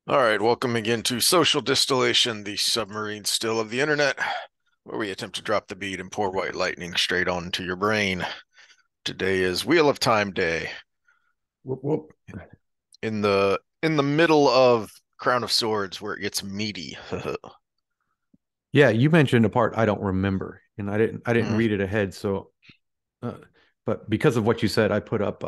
All right, welcome again to Social Distillation, the submarine still of the internet, where we attempt to drop the beat and pour white lightning straight onto your brain. Today is Wheel of Time Day. Whoop, whoop. In the middle of Crown of Swords, where it gets meaty. Yeah, you mentioned a part I don't remember, and I didn't Hmm. read it ahead. So, uh, but because of what you said, I put up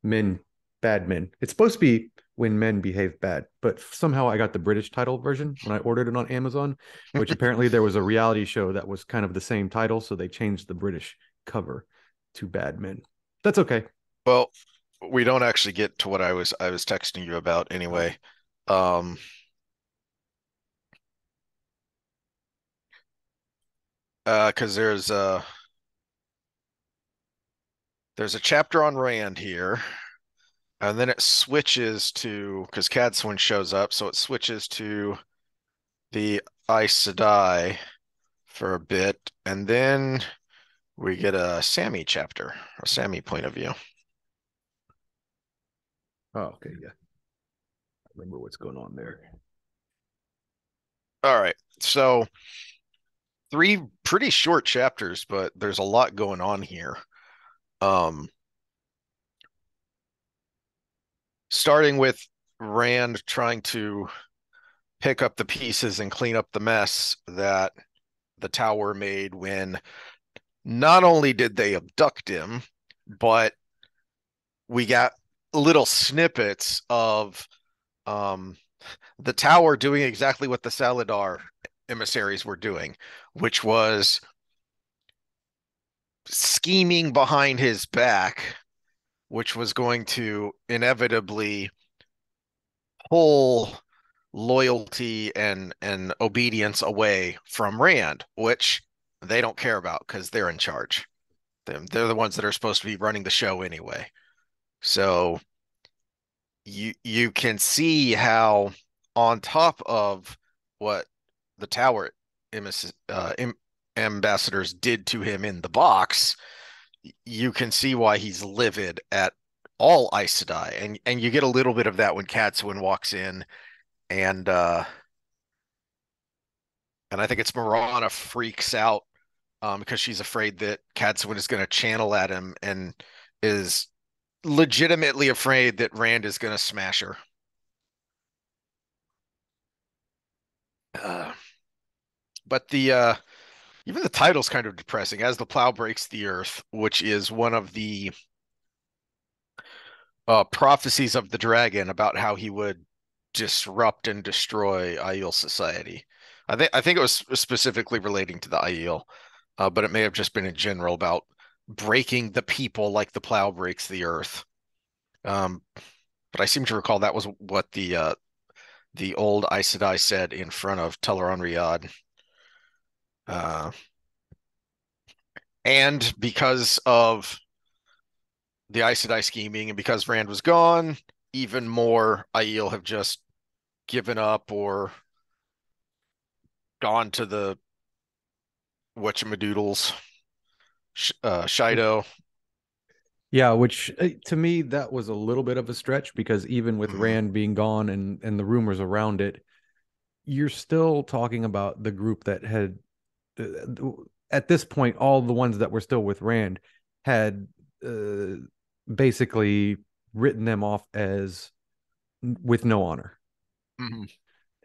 men, bad men. It's supposed to be when men behave bad, but somehow I got the British title version when I ordered it on Amazon, which apparently there was a reality show that was kind of the same title, so they changed the British cover to Bad Men. That's okay. Well, we don't actually get to what I was texting you about Oh, anyway. Um, because there's a chapter on Rand here. And then it switches to, because Cadsuane shows up, so it switches to the Aes Sedai for a bit, and then we get a Sammy chapter, a Sammy point of view. okay, yeah, I remember what's going on there. All right, so three pretty short chapters, but there's a lot going on here. Um, Starting with Rand trying to pick up the pieces and clean up the mess that the tower made when not only did they abduct him, but we got little snippets of um, the tower doing exactly what the Saladar emissaries were doing, which was scheming behind his back, which was going to inevitably pull loyalty and obedience away from Rand, which they don't care about because they're in charge. They're the ones that are supposed to be running the show anyway. So you can see how on top of what the tower ambassadors did to him in the box, you can see why he's livid at all Aes Sedai, and you get a little bit of that when Cadsuane walks in, and uh, and I think it's Marana freaks out because she's afraid that Cadsuane is going to channel at him and is legitimately afraid that Rand is going to smash her. Uh, but the even the title's kind of depressing. As the plow breaks the earth, which is one of the prophecies of the dragon about how he would disrupt and destroy Aiel society. I think it was specifically relating to the Aiel, but it may have just been in general about breaking the people like the plow breaks the earth. Um, but I seem to recall that was what the old Aes Sedai said in front of Reread. Uh, and because of the Aes Sedai scheming and because Rand was gone, even more Aiel have just given up or gone to the whatchamadoodles, Shido. Yeah, which to me that was a little bit of a stretch because even with Mhm. Rand being gone and the rumors around it, you're still talking about the group that had at this point all the ones that were still with Rand had uh, basically written them off as with no honor. Mhm.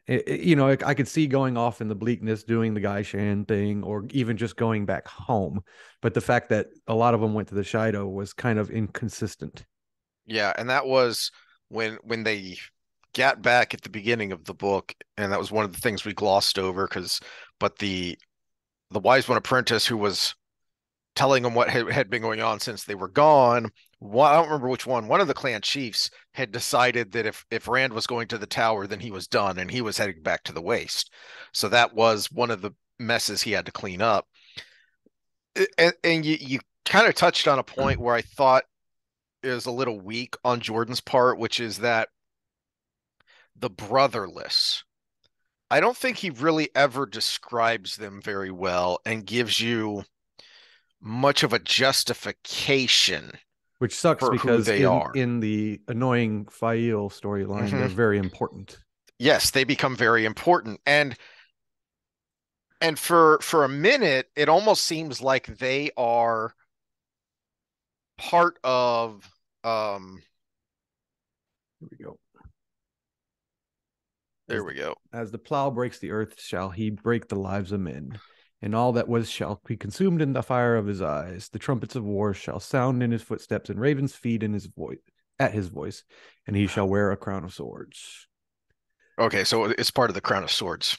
I could see going off in the bleakness, doing the Guy Shan thing, or even just going back home. But the fact that a lot of them went to the Shido was kind of inconsistent. Yeah, and that was when they got back at the beginning of the book, and that was one of the things we glossed over but the Wise One Apprentice who was telling them what had been going on since they were gone. I don't remember which one. One of the clan chiefs had decided that if Rand was going to the tower, then he was done, and he was heading back to the waste. So that was one of the messes he had to clean up. And you kind of touched on a point where I thought is a little weak on Jordan's part, which is that the brotherless. I don't think he really ever describes them very well and gives you much of a justification Which sucks for who because they in are. in the annoying Fail storyline, Hmm. they're very important. yes, they become very important. And for a minute, it almost seems like they are part of um Here we go. there we go. As the plow breaks the earth, shall he break the lives of men, and all that was shall be consumed in the fire of his eyes. The trumpets of war shall sound in his footsteps, and ravens feed in his voice at his voice, and he shall wear a crown of swords. Okay, so it's part of the Crown of Swords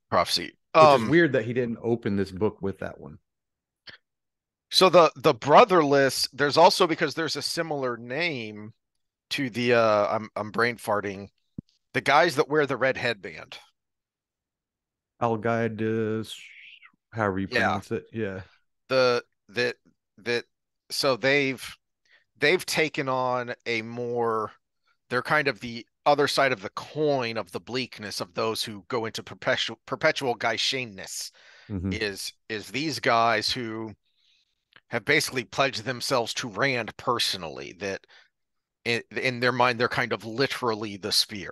prophecy. Which is weird that he didn't open this book with that one. So the brotherless, there's also because there's a similar name to the I'm brain farting. The guys that wear the red headband. I'll guide, however you Yeah. pronounce it. Yeah. The that that so they've taken on a more they're kind of the other side of the coin of the bleakness of those who go into perpetual Gaisheness Mm-hmm. is these guys who have basically pledged themselves to Rand personally that in their mind they're kind of literally the spear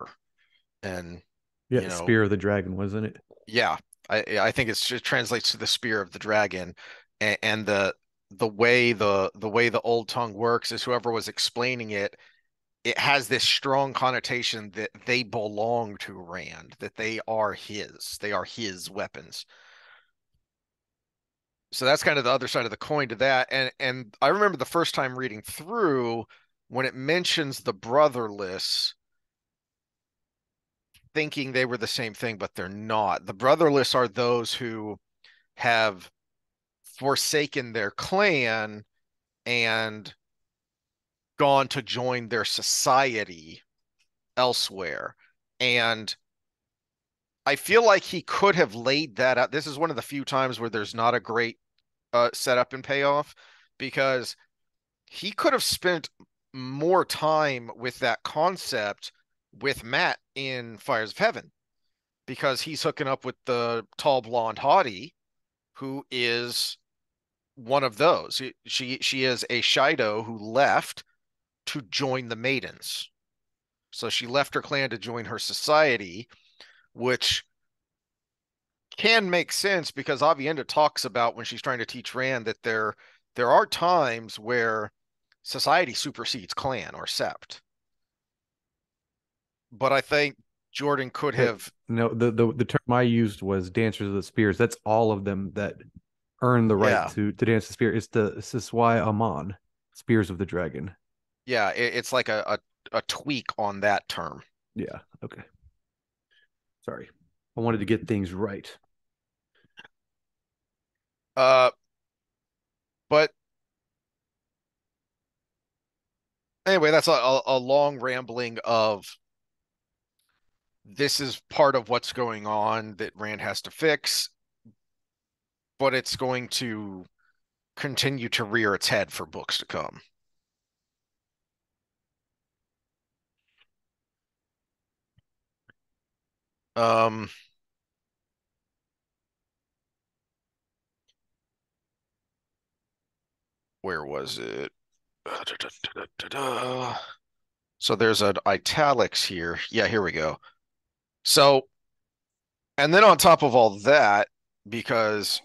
and Yeah, you know Spear of the Dragon, wasn't it? yeah I think it translates to the spear of the dragon and the way the old tongue works is whoever was explaining it has this strong connotation that they belong to Rand, that they are his weapons. So that's kind of the other side of the coin to that. And I remember the first time reading through when it mentions the brotherless, thinking they were the same thing, but they're not. The brotherless are those who have forsaken their clan and gone to join their society elsewhere. And I feel like he could have laid that out. This is one of the few times where there's not a great setup and payoff because he could have spent more time with that concept with Matt in Fires of Heaven because he's hooking up with the tall blonde hottie who is one of those. She is a Shido who left to join the Maidens. So she left her clan to join her society, which can make sense because Avienda talks about when she's trying to teach Rand that there are times where society supersedes clan or sept. But I think Jordan could That have, no, the term I used was Dancers of the Spears. That's all of them that earn the right yeah, to dance the spear. It's the Siswai Aman, Spears of the Dragon. yeah, it's like a tweak on that term. Yeah. Okay. Sorry. I wanted to get things right. Uh, but anyway, that's a long rambling of this is part of what's going on that Rand has to fix, but it's going to continue to rear its head for books to come. Um, where was it? So there's an italics here. Yeah, here we go. So, and then on top of all that, because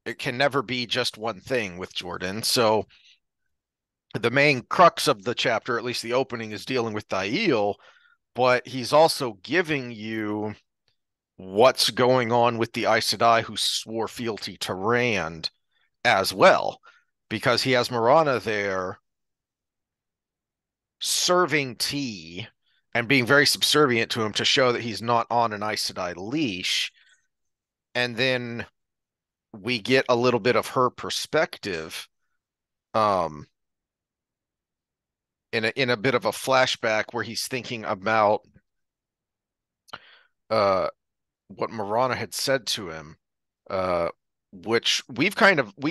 it can never be just one thing with Jordan. So the main crux of the chapter, at least the opening, is dealing with Aiel, but he's also giving you what's going on with the Aes Sedai who swore fealty to Rand as well, because he has Marana there serving tea and being very subservient to him to show that he's not on an Aes Sedai leash. And then we get a little bit of her perspective um, in a bit of a flashback where he's thinking about uh, what Marana had said to him, uh, which we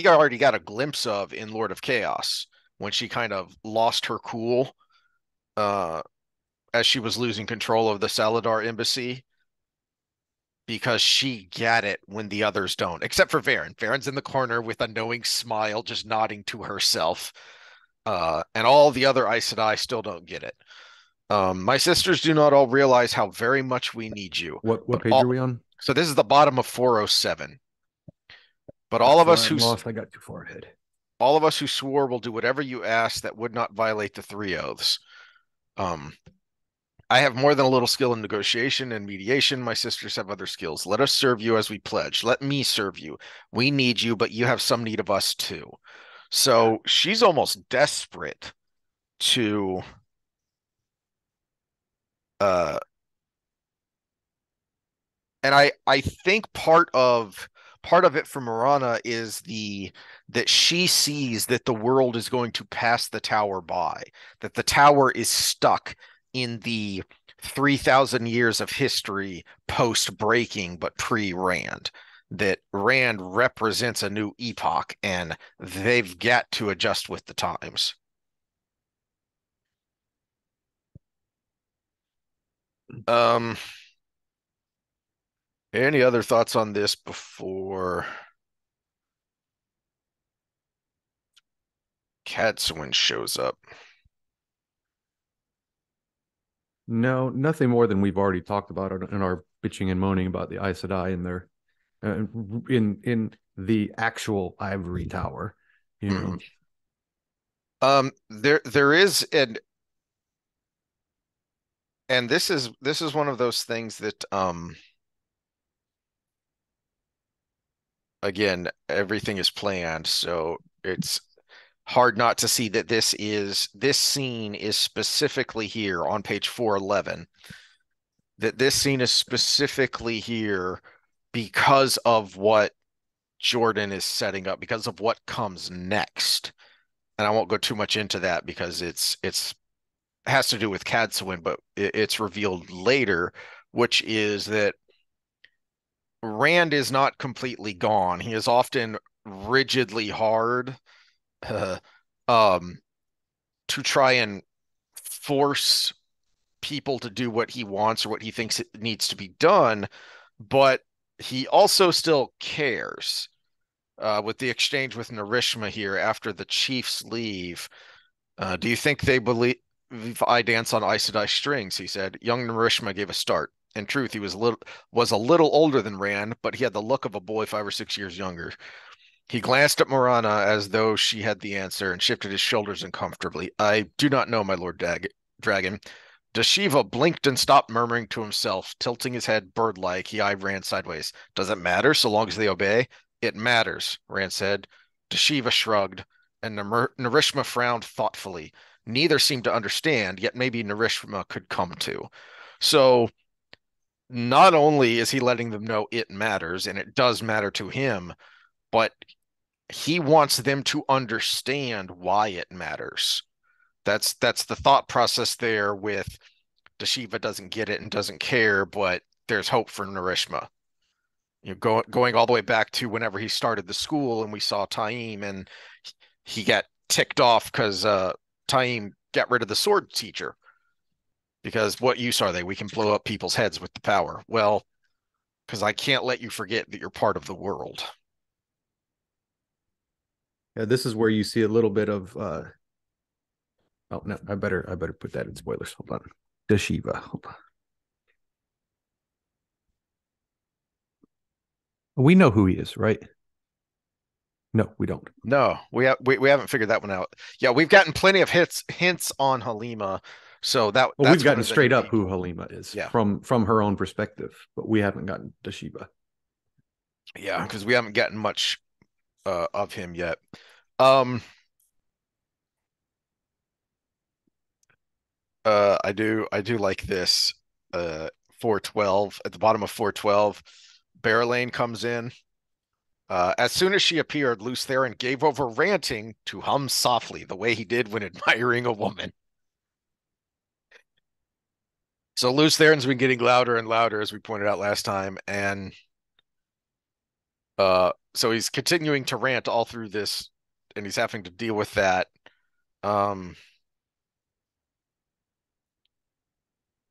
already got a glimpse of in Lord of Chaos when she kind of lost her cool uh, as she was losing control of the Saladar embassy because she get it when the others don't, except for Varen. Varen's in the corner with a knowing smile, just nodding to herself. And all the other Aes Sedai still don't get it. My sisters do not all realize how very much we need you, What but page are all we on? so this is the bottom of 407. But Sorry, I'm lost. I got too far ahead. all of us who swore will do whatever you ask that would not violate the three oaths. Um, I have more than a little skill in negotiation and mediation. My sisters have other skills. Let us serve you as we pledge. Let me serve you. We need you, but you have some need of us too. So she's almost desperate to uh and I think part of it for Marana is the that she sees that the world is going to pass the tower by, that the tower is stuck in the 3,000 years of history post breaking but pre Rand, that Rand represents a new epoch and they've got to adjust with the times. um any other thoughts on this before Cadsuane shows up? No, nothing more than we've already talked about in our bitching and moaning about the Aes Sedai and their in the actual ivory tower. You know, Mhm. There is and this is one of those things that again, everything is planned, so it's hard not to see that this scene is specifically here on page 411, that this scene is specifically here because of what Jordan is setting up, because of what comes next. And I won't go too much into that because it's has to do with Cadsuane, but it's revealed later, which is that Rand is not completely gone. He is often rigidly hard uh, um, to try and force people to do what he wants or what he thinks it needs to be done, but he also still cares. With the exchange with Narishma here after the Chiefs leave, do you think they believe I dance on Aes Sedai strings? He said. Young Narishma gave a start. In truth, he was a little older than Rand, but he had the look of a boy 5 or 6 years younger. He glanced at Morana as though she had the answer and shifted his shoulders uncomfortably. I do not know, my Lord Dragon. Dashiva blinked and stopped murmuring to himself, tilting his head bird-like. He eyed Rand sideways. Does it matter so long as they obey? It matters, Rand said. Dashiva shrugged, and Narishma frowned thoughtfully. Neither seemed to understand, yet maybe Narishma could come to. So not only is he letting them know it matters, and it does matter to him, but he wants them to understand why it matters. That's the thought process there with Dashiva doesn't get it and doesn't care, but there's hope for Narishma. Going all the way back to whenever he started the school and we saw Taim and he got ticked off because Taim got rid of the sword teacher. Because what use are they? We can blow up people's heads with the power. Well, because I can't let you forget that you're part of the world. yeah, this is where you see a little bit of. Oh no, I better put that in spoilers. Hold on, Dashiva. Hold on. We know who he is, right? No, we don't. No, we haven't figured that one out. Yeah, we've gotten plenty of hints on Halima, so Well, we've that's one gotten of the new straight up who people. Halima is Yeah, from her own perspective, but we haven't gotten Dashiva. yeah, because we haven't gotten much of him yet. Um, I do like this. 412 at the bottom of 412, Barrelane comes in. As soon as she appeared, Lews Therin gave over ranting to hum softly, the way he did when admiring a woman. So Lews Therin's been getting louder and louder, as we pointed out last time, and so he's continuing to rant all through this, and he's having to deal with that. Um,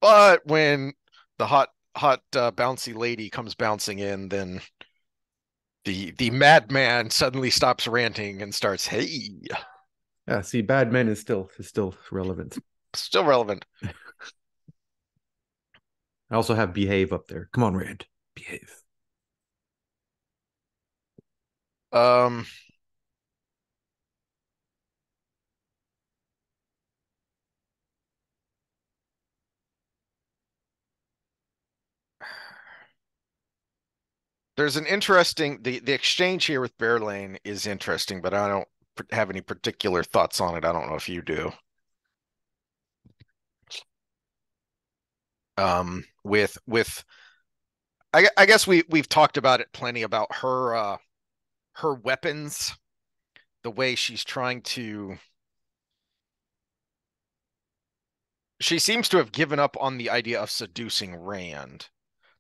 but when the hot bouncy lady comes bouncing in, then the madman suddenly stops ranting and starts, "Hey," Yeah, see, Bad Men is still relevant. still relevant. I also have behave up there. Come on, Rand. Behave. Um, there's an interesting the exchange here with Bearlane is interesting, but I don't have any particular thoughts on it. I don't know if you do. With I guess we've talked about it plenty about her weapons, the way she's trying to. She seems to have given up on the idea of seducing Rand,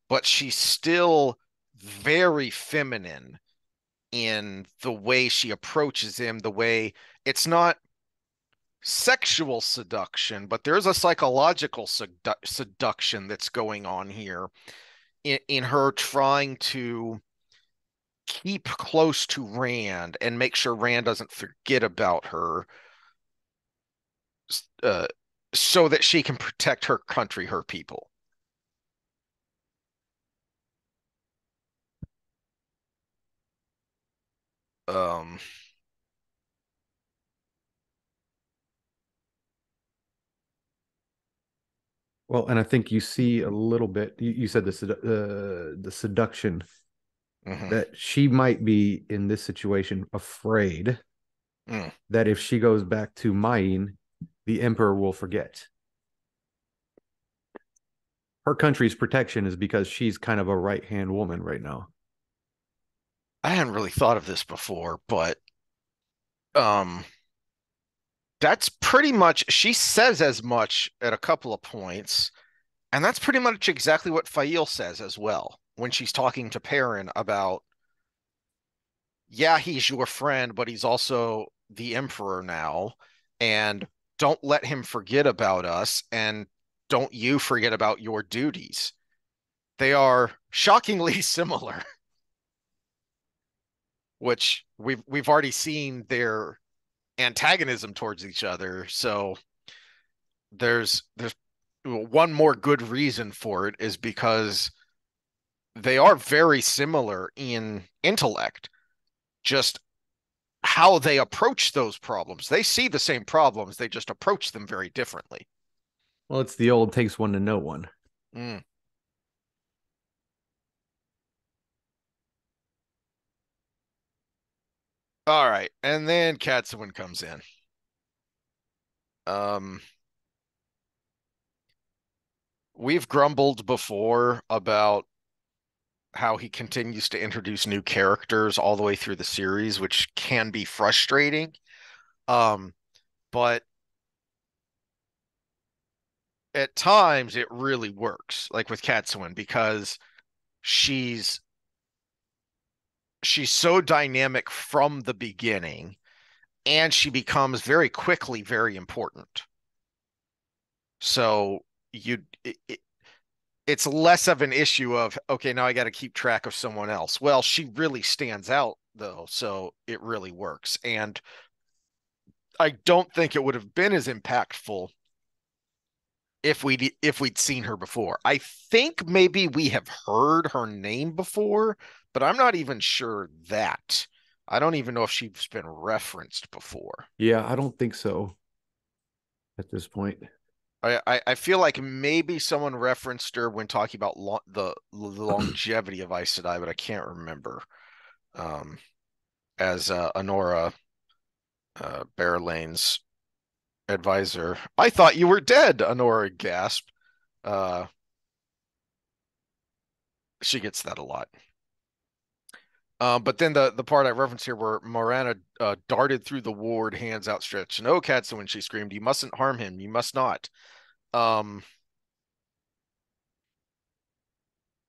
but she's still very feminine in the way she approaches him, the way it's not sexual seduction, but there's a psychological seduction that's going on here in her trying to keep close to Rand and make sure Rand doesn't forget about her, uh, so that she can protect her country, her people. Um, Well, and I think you see a little bit. You said the seduction mhm, that she might be in this situation afraid mm. that if she goes back to Maine, the emperor will forget. Her country's protection is because she's kind of a right hand woman right now. I hadn't really thought of this before, but um, that's pretty much she says as much at a couple of points. And that's pretty much exactly what Fail says as well when she's talking to Perrin about, yeah, he's your friend, but he's also the Emperor now. And don't let him forget about us. And don't you forget about your duties. They are shockingly similar, which we've already seen their antagonism towards each other. So there's one more good reason for it is because they are very similar in intellect, just how they approach those problems. They see the same problems, they just approach them very differently. Well, it's the old takes one to know one. Mm. All right, and then Cadsuane comes in. Um, we've grumbled before about how he continues to introduce new characters all the way through the series, which can be frustrating. Um, but at times it really works, like with Cadsuane, because she's she's so dynamic from the beginning and she becomes very quickly very important. So you it's less of an issue of okay, now I got to keep track of someone else. Well, she really stands out though, so it really works. And I don't think it would have been as impactful if we'd seen her before. I think maybe we have heard her name before, but I'm not even sure that. I don't even know if she's been referenced before. Yeah, I don't think so at this point. I feel like maybe someone referenced her when talking about the longevity of Aes Sedai, but I can't remember. Um, as Honora Bearlane's advisor, I thought you were dead. Honora gasped. Uh, she gets that a lot. But then the part I referenced here where Morana darted through the ward, hands outstretched. No, Cadsuane, she screamed, you mustn't harm him. You must not. Um,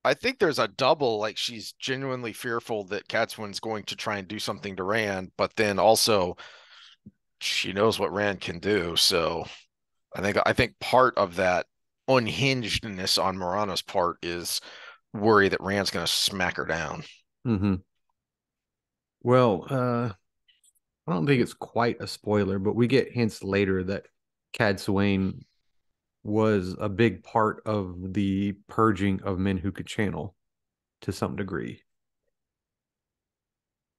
I think there's a double, like she's genuinely fearful that Cadsuane's going to try and do something to Rand, but then also she knows what Rand can do. So I think part of that unhingedness on Morana's part is worry that Rand's going to smack her down. Mm-hmm. Well, I don't think it's quite a spoiler, but we get hints later that Cadsuane was a big part of the purging of men who could channel to some degree.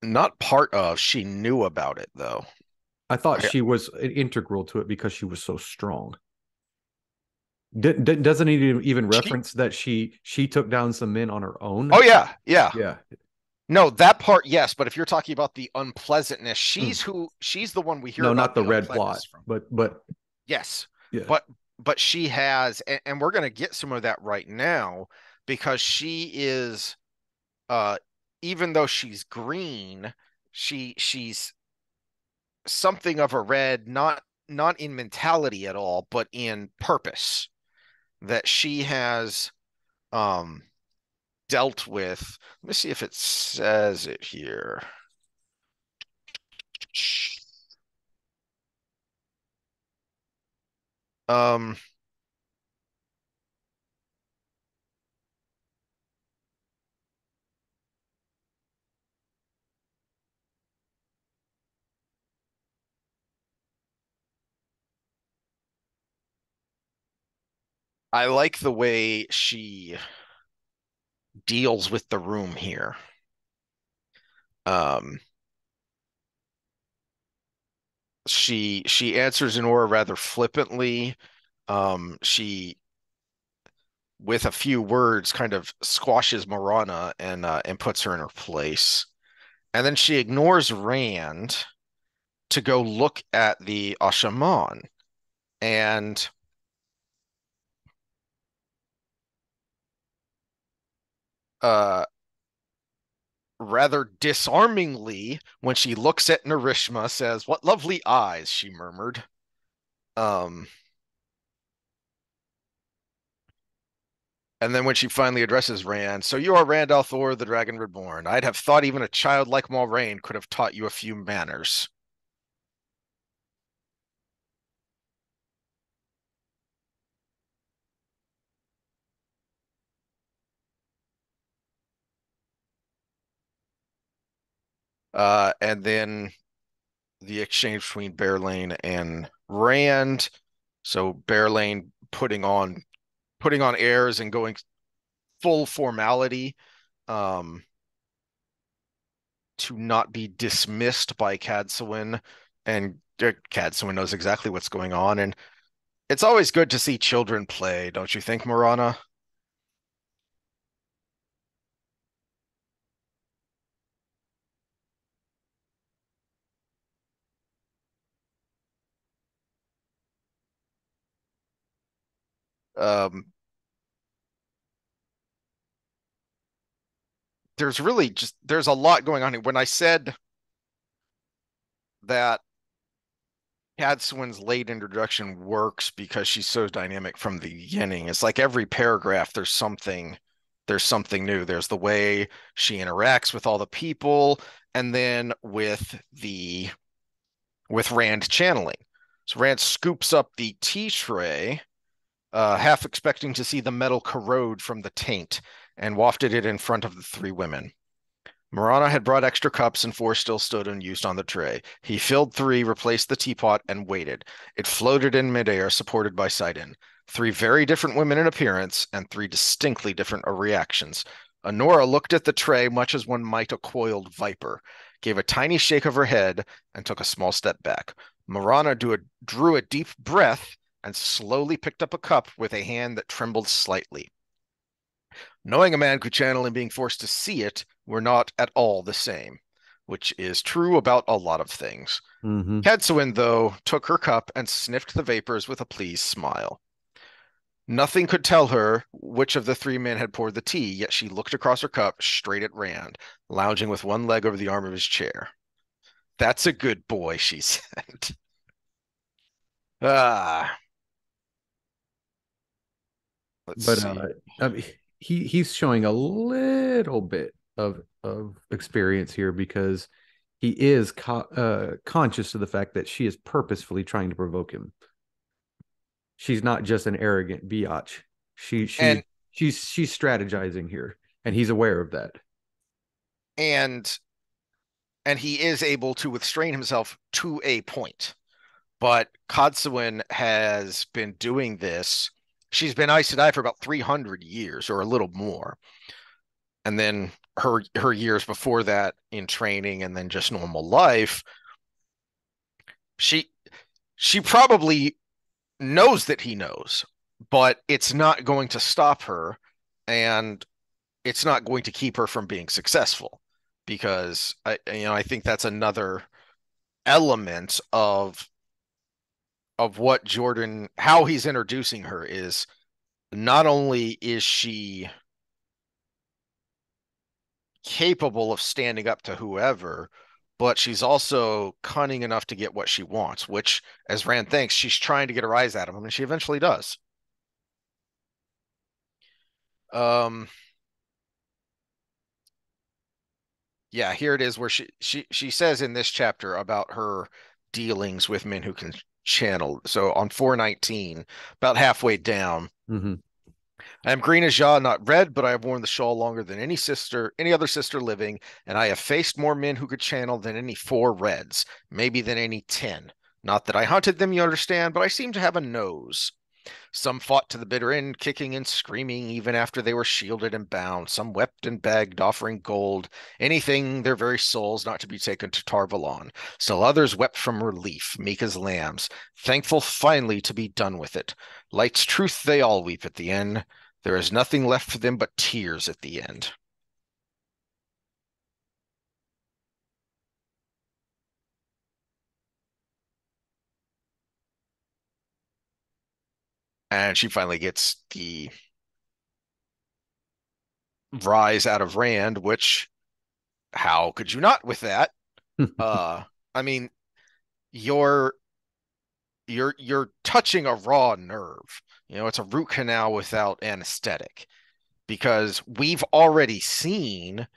Not part of. She knew about it though. I thought I, she was integral to it because she was so strong. Doesn't it even she. reference that she took down some men on her own? Oh yeah, yeah. Yeah. No, that part, yes. But if you're talking about the unpleasantness, Mm. she's the one we hear No, not about the the red plot, unpleasantness from. but Yes, yeah. but she has, and we're going to get some of that right now because she is, uh, even though she's green, she's something of a red, not in mentality at all, but in purpose that she has um dealt with. Let me see if it says it here. Um, I like the way she deals with the room here. Um, she answers Nora rather flippantly. She with a few words kind of squashes Morana and puts her in her place. And then she ignores Rand to go look at the Ashaman. And uh rather disarmingly, when she looks at Narishma, says, "What lovely eyes," she murmured. Um And then when she finally addresses Rand, "So you are Rand al'Thor, the Dragon Reborn. I'd have thought even a child like Moiraine could have taught you a few manners." And then the exchange between Bearlane and Rand. So Bearlane putting on airs and going full formality, um, to not be dismissed by Cadsuane, and Cadsuane knows exactly what's going on. And it's always good to see children play, don't you think, Morana? Um, there's a lot going on here. When I said that Cadsuane's late introduction works because she's so dynamic from the beginning, it's like every paragraph there's something new. There's the way she interacts with all the people, and then with Rand channeling. So Rand scoops up the tea tray, half expecting to see the metal corrode from the taint, and wafted it in front of the three women. Marana had brought extra cups, and four still stood unused on the tray. He filled three, replaced the teapot, and waited. It floated in midair, supported by Sidon. Three very different women in appearance, and three distinctly different reactions. Honora looked at the tray much as one might a coiled viper, gave a tiny shake of her head, and took a small step back. Marana drew a deep breath and slowly picked up a cup with a hand that trembled slightly. Knowing a man could channel and being forced to see it were not at all the same, which is true about a lot of things. Mm-hmm. Cadsuane, though, took her cup and sniffed the vapors with a pleased smile. Nothing could tell her which of the three men had poured the tea, yet she looked across her cup straight at Rand, lounging with one leg over the arm of his chair. "That's a good boy," she said. Ah, let's But see. I mean, he's showing a little bit of experience here because he is conscious of the fact that she is purposefully trying to provoke him. She's not just an arrogant biatch. She And she she's strategizing here, and he's aware of that. and and he is able to restrain himself to a point. But Cadsuane has been doing this she's been Aes Sedai for about 300 years or a little more. And then her years before that in training and then just normal life, she she probably knows that he knows, but it's not going to stop her and it's not going to keep her from being successful because I think that's another element of what Jordan how he's introducing her is not only is she capable of standing up to whoever, but she's also cunning enough to get what she wants, which, as Rand thinks, she's trying to get her eyes at him, and she eventually does. Um, yeah, here it is where she says in this chapter about her dealings with men who can channel. So on 419, about halfway down, Mm-hmm. I am green as Ja, not red, but I have worn the shawl longer than any other sister living, and I have faced more men who could channel than any four reds, maybe than any 10. Not that I hunted them, you understand, but I seem to have a nose. Some fought to the bitter end, kicking and screaming even after they were shielded and bound. Some wept and begged, offering gold, anything, their very souls not to be taken to Tarvalon. Still others wept from relief, meek as lambs, thankful finally to be done with it. Light's truth they all weep at the end. There is nothing left for them but tears at the end. And she finally gets the rise out of Rand, which how could you not with that? Uh I mean, you're you're touching a raw nerve. It's a root canal without anesthetic because we've already seen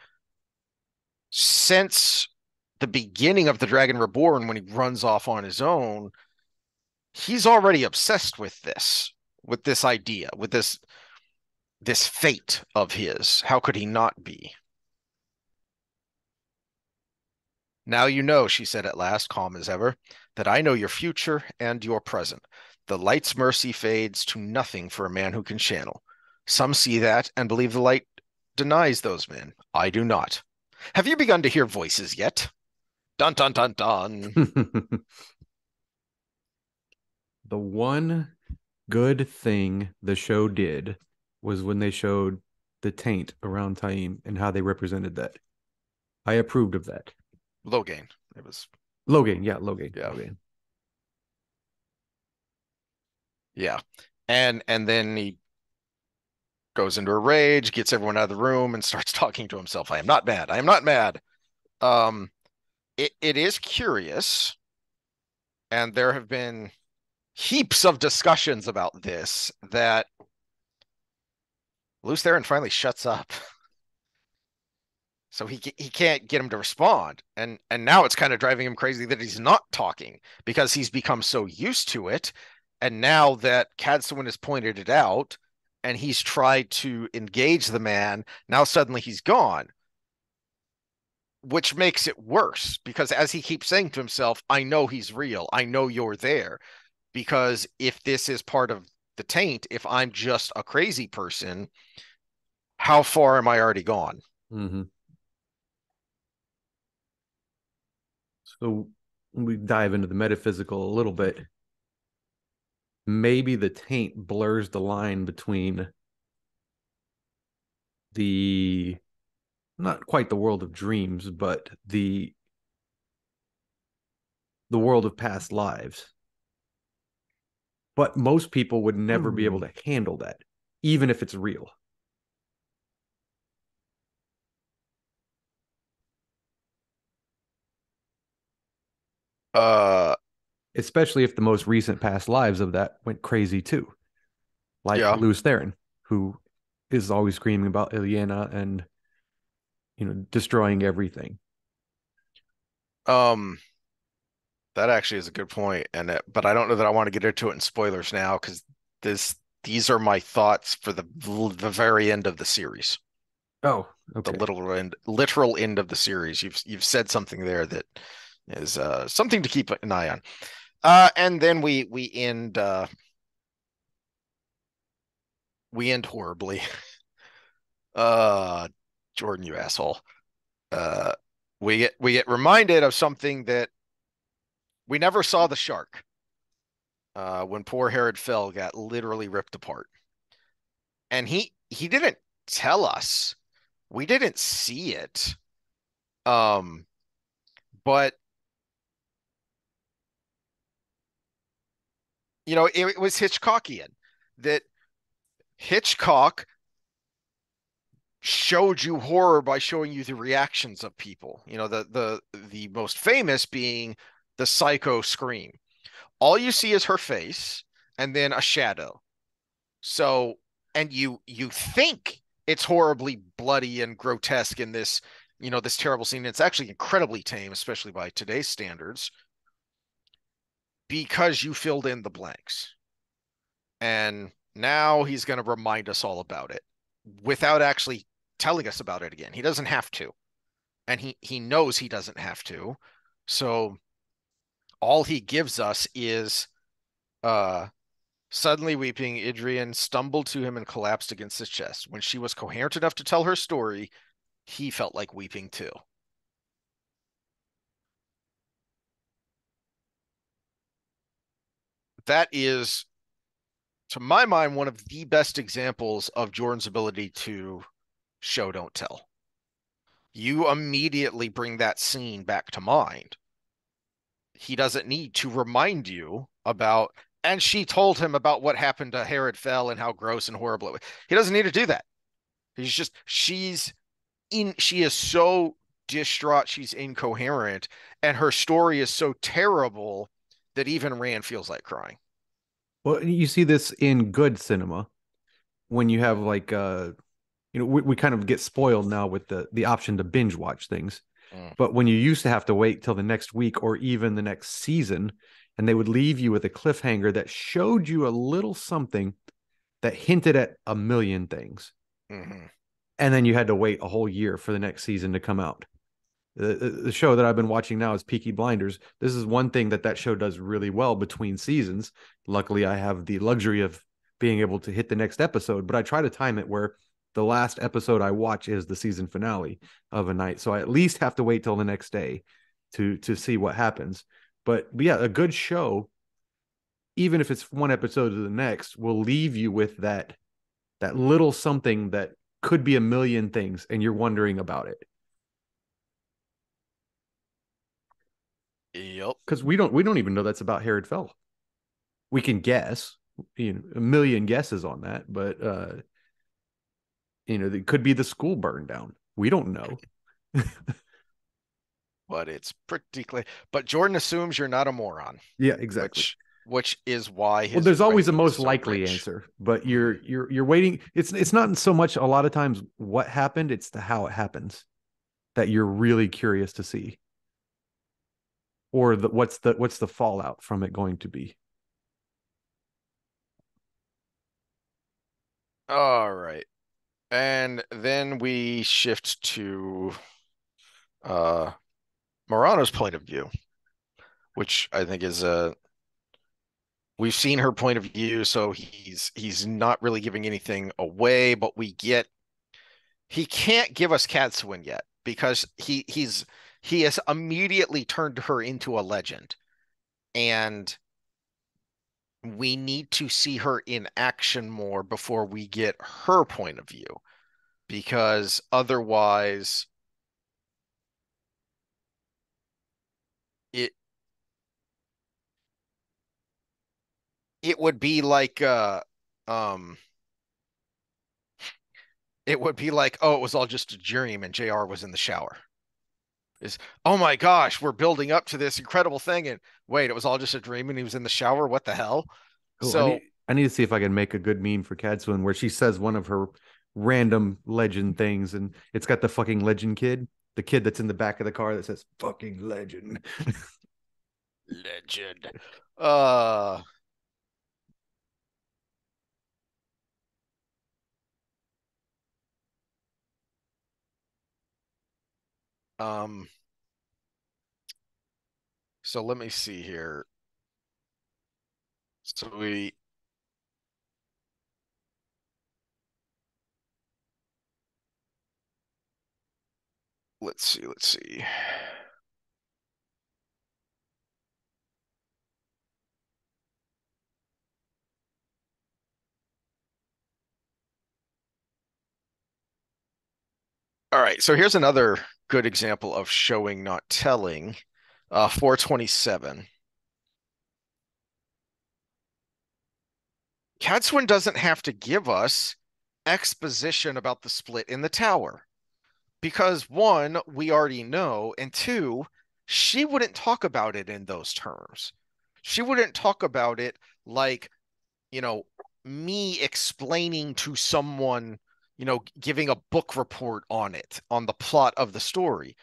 since the beginning of the Dragon Reborn when he runs off on his own, he's already obsessed with this idea, with this fate of his. How could he not be? Now you know, she said at last, calm as ever, that I know your future and your present. The light's mercy fades to nothing for a man who can channel. Some see that and believe the light denies those men. I do not. Have you begun to hear voices yet? Dun dun dun dun. The one good thing the show did was when they showed the taint around Taim and how they represented that. I approved of that. Logain. It was Logain, yeah, Logain, yeah. Logain. Yeah. And then he goes into a rage, gets everyone out of the room, and starts talking to himself. I am not mad. I am not mad. Um, it is curious, and there have been heaps of discussions about this that Lews Therin finally shuts up. So he can't get him to respond. And now it's kind of driving him crazy that he's not talking because he's become so used to it. And now that Cadsuane has pointed it out and he's tried to engage the man, now suddenly he's gone, which makes it worse because as he keeps saying to himself, I know he's real. I know you're there. Because if this is part of the taint, if I'm just a crazy person, how far am I already gone? Mm-hmm. So we dive into the metaphysical a little bit. Maybe the taint blurs the line between the not quite the world of dreams, but the world of past lives. But most people would never be able to handle that, even if it's real. Uh, Especially if the most recent past lives of that went crazy too, like yeah. Lews Therin, who is always screaming about Ilyena and destroying everything. Um, that actually is a good point, but I don't know that I want to get into it in spoilers now because this these are my thoughts for the very end of the series, Oh, the okay. literal end of the series. You've said something there that is something to keep an eye on. And then we end we end horribly. Uh, Jordan, you asshole. Uh, we get reminded of something that we never saw the shark. When poor Herid fell, got literally ripped apart, and he didn't tell us. We didn't see it. Um, but it was Hitchcockian that Hitchcock showed you horror by showing you the reactions of people. The most famous being the psycho scream. All you see is her face and then a shadow. So, and you think it's horribly bloody and grotesque in this terrible scene. It's actually incredibly tame, especially by today's standards, because you filled in the blanks. And now he's going to remind us all about it without actually telling us about it again. He doesn't have to. And he knows he doesn't have to. So all he gives us is uh suddenly weeping, Idrian stumbled to him and collapsed against his chest. When she was coherent enough to tell her story, he felt like weeping too. That is, to my mind, one of the best examples of Jordan's ability to show, don't tell. You immediately bring that scene back to mind. He doesn't need to remind you about, and she told him about what happened to Herid Fell and how gross and horrible it was. He doesn't need to do that. She is so distraught, she's incoherent, and her story is so terrible that even Rand feels like crying. Well, you see this in good cinema when you have like we kind of get spoiled now with the option to binge watch things. Mm, But when you used to have to wait till the next week or even the next season, and they would leave you with a cliffhanger that showed you a little something that hinted at a million things. mhm. And then you had to wait a whole year for the next season to come out. The show that I've been watching now is Peaky Blinders. This is one thing that show does really well between seasons. Luckily, I have the luxury of being able to hit the next episode, but I try to time it where the last episode I watch is the season finale of a night. So I at least have to wait till the next day to see what happens. But yeah, a good show, even if it's one episode to the next, will leave you with that little something that could be a million things, and you're wondering about it. Yep. Because we don't even know that's about Herod Fell. We can guess, a million guesses on that, but it could be the school burned down. We don't know. But it's pretty clear. But Jordan assumes you're not a moron, Yeah, exactly. which is why Well, his there's always a writing is most so likely rich. answer, but you're Mhm. you're you're waiting. It's not so much a lot of times what happened, it's the how it happens that you're really curious to see, or what's the fallout from it going to be. All right. And then we shift to uh Morano's point of view, which I think is we've seen her point of view, so he's not really giving anything away, but he can't give us Cadsuane yet because he has immediately turned her into a legend, and we need to see her in action more before we get her point of view, because otherwise it it would be like um it would be like, oh, it was all just a dream and JR was in the shower. Is, oh my gosh, we're building up to this incredible thing, and wait, it was all just a dream and he was in the shower. What the hell? Oh, I So need I need to see if I can make a good meme for Cadsuane where she says one of her random legend things, and it's got the fucking legend kid, the kid that's in the back of the car that says fucking legend. legend. Uh um so let me see here. So Let's see. All right, so here's another good example of showing, not telling. 427. Cadsuane doesn't have to give us exposition about the split in the tower because one, we already know, and two, she wouldn't talk about it in those terms. She wouldn't talk about it like, you know, me explaining to someone, giving a book report on it, on the plot of the story.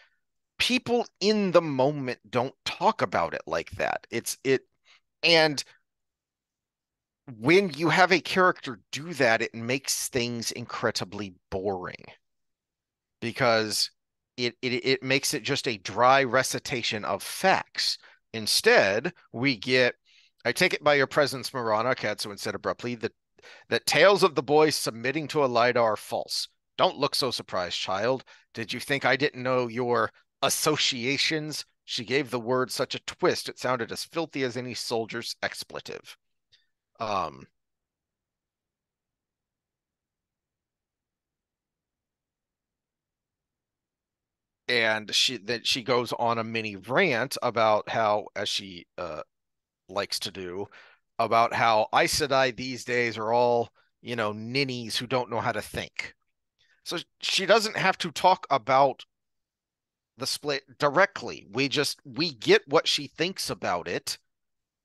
People in the moment don't talk about it like that. And when you have a character do that, it makes things incredibly boring because it makes it just a dry recitation of facts. Instead, we get, I take it by your presence, Marana, Cadsuane said abruptly, that tales of the boys submitting to a lidar are false. Don't look so surprised, child. Did you think I didn't know your associations? She gave the word such a twist, it sounded as filthy as any soldier's expletive. Um, and she goes on a mini rant about how, as she likes to do, about how Aes Sedai these days are all, ninnies who don't know how to think. So she doesn't have to talk about the split directly. We get what she thinks about it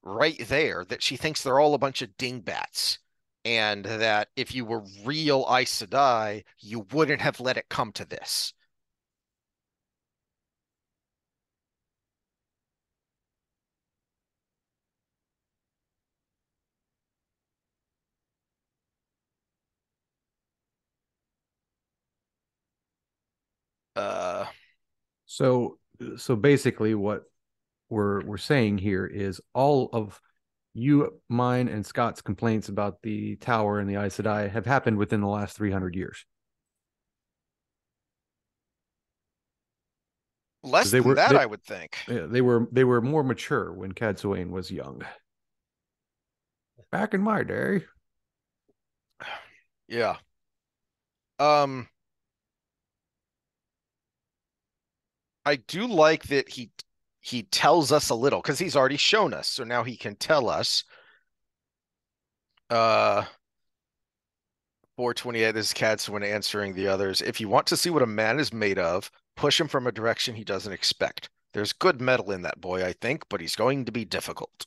right there, that she thinks they're all a bunch of dingbats. And that if you were real Aes Sedai, you wouldn't have let it come to this. Uh, So basically, what we're saying here is all of you, mine, and Scott's complaints about the tower and the Aes Sedai have happened within the last 300 years. Because Less than that, I would think. they were more mature when Cadsuane was young. Back in my day. Yeah. Um, I do like that he tells us a little because he's already shown us, so now he can tell us. Uh, 428 is Cats when answering the others. If you want to see what a man is made of, push him from a direction he doesn't expect. There's good metal in that boy, I think, but he's going to be difficult.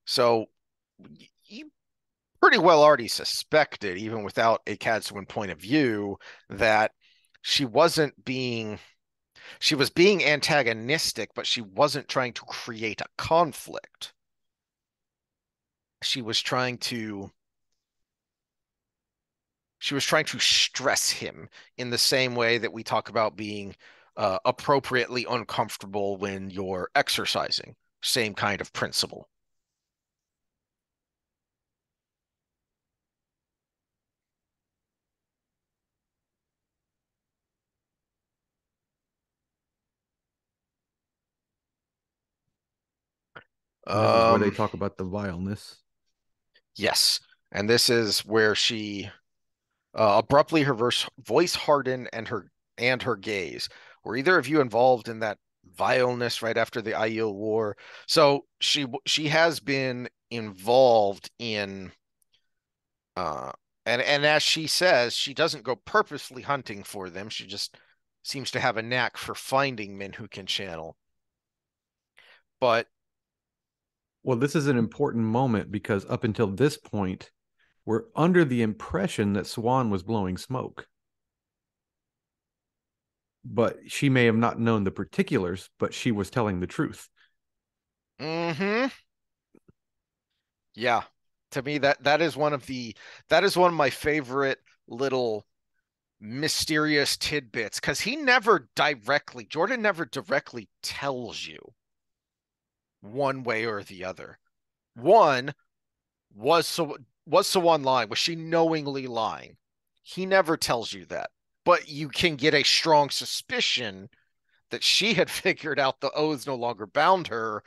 So you pretty well already suspected, even without a Cadsuane point of view, that she wasn't being she was being antagonistic, but she wasn't trying to create a conflict. She was trying to she was trying to stress him in the same way that we talk about being appropriately uncomfortable when you're exercising. Same kind of principle. And this is where they Um, talk about the vileness. yes, and this is where she abruptly her voice hardened and her gaze. Were either of you involved in that vileness right after the Aiel War? So she has been involved in uh and as she says, she doesn't go purposely hunting for them. She just seems to have a knack for finding men who can channel. But Well, this is an important moment because up until this point, we're under the impression that Swan was blowing smoke. But she may have not known the particulars, but she was telling the truth. mm-hmm. Yeah. To me that is one of my favorite little mysterious tidbits because Jordan never directly tells you one way or the other. One, was so was Sawan lying? Was she knowingly lying? He never tells you that. but you can get a strong suspicion that she had figured out the oaths no longer bound her,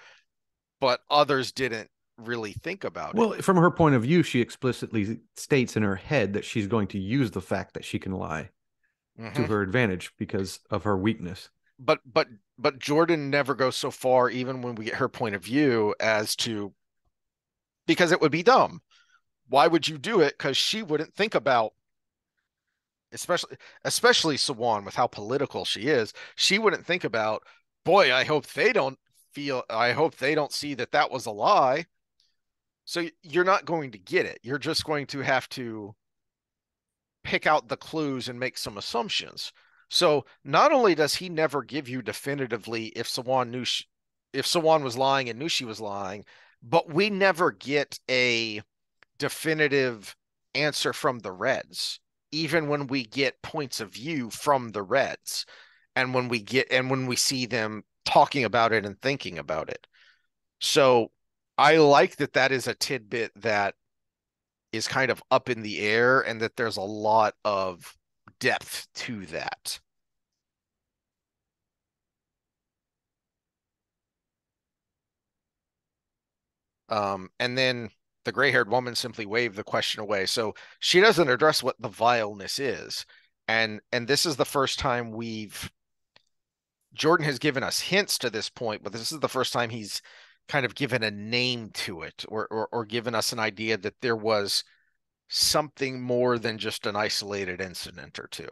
but others didn't really think about it. Well, from her point of view, she explicitly states in her head that she's going to use the fact that she can lie to Mm-hmm. her advantage because of her weakness. But Jordan never goes so far, even when we get her point of view, as to because it would be dumb. Why would you do it? Because she wouldn't think about, especially Sawan with how political she is. She wouldn't think about, boy, I hope they don't see that that was a lie. So you're not going to get it. You're just going to have to pick out the clues and make some assumptions. So not only does he never give you definitively if Sawan was lying and knew she was lying, but we never get a definitive answer from the Reds, even when we get points of view from the Reds, and when we see them talking about it and thinking about it. So I like that that is a tidbit that is kind of up in the air and that there's a lot of depth to that. And then the gray-haired woman simply waved the question away. So she doesn't address what the vileness is. And this is the first time we've Jordan has given us hints to this point, but this is the first time he's kind of given a name to it or given us an idea that there was something more than just an isolated incident or two.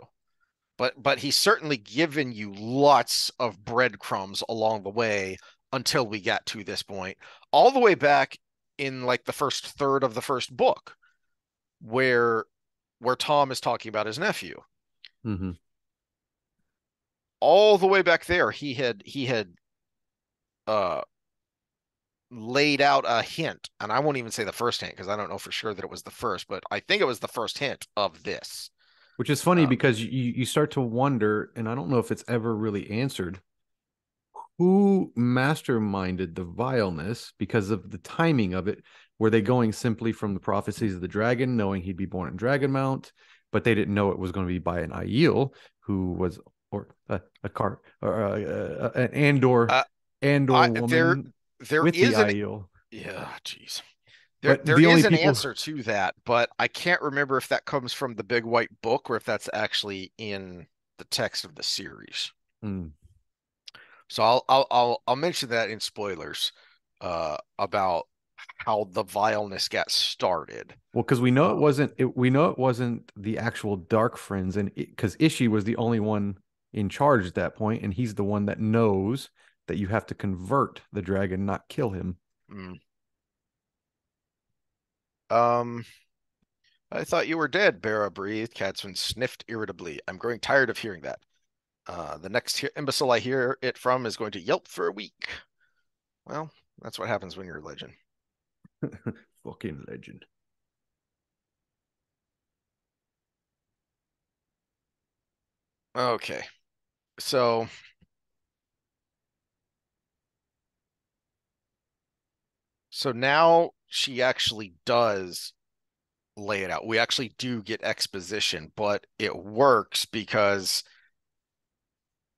But he's certainly given you lots of breadcrumbs along the way until we got to this point, all the way back in like the first third of the first book, where Tom is talking about his nephew. Mm-hmm. All the way back there, he had uh laid out a hint, and I won't even say the first hint because I don't know for sure that it was the first, but I think it was the first hint of this. Which is funny Uh, because you start to wonder, and I don't know if it's ever really answered, who masterminded the vileness because of the timing of it. Were they going simply from the prophecies of the dragon, knowing he'd be born in Dragonmount, but they didn't know it was going to be by an Aiel who was or a car or an uh, Andor I there woman there with the is an Aiel? yeah, geez. But There the only is an people, answer to that, but I can't remember if that comes from the big white book or if that's actually in the text of the series. hmm, So I'll mention that in spoilers about how the vileness got started. well, because we know it Um, wasn't we know it wasn't the actual Dark Friends, and because Ishi was the only one in charge at that point, and he's the one that knows that you have to convert the dragon, not kill him. mm, um, I thought you were dead, Bera breathed. Cadsuane sniffed irritably. I'm growing tired of hearing that. The next imbecile I hear it from is going to yelp for a week. Well, that's what happens when you're a legend. Fucking legend. Okay, so now she actually does lay it out. We actually do get exposition, but it works because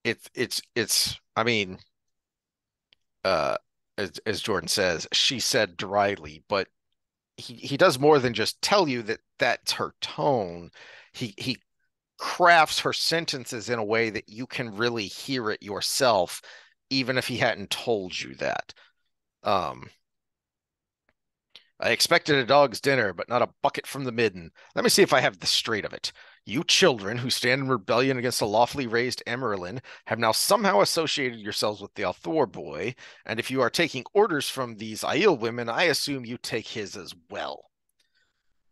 it's I mean, uh as Jordan says, she said dryly, but he does more than just tell you that that's her tone. He crafts her sentences in a way that you can really hear it yourself, even if he hadn't told you that. Um, I expected a dog's dinner, but not a bucket from the midden. Let me see if I have the straight of it. You children who stand in rebellion against the lawfully raised Emerlin have now somehow associated yourselves with the Althor boy, and if you are taking orders from these Aiel women, I assume you take his as well.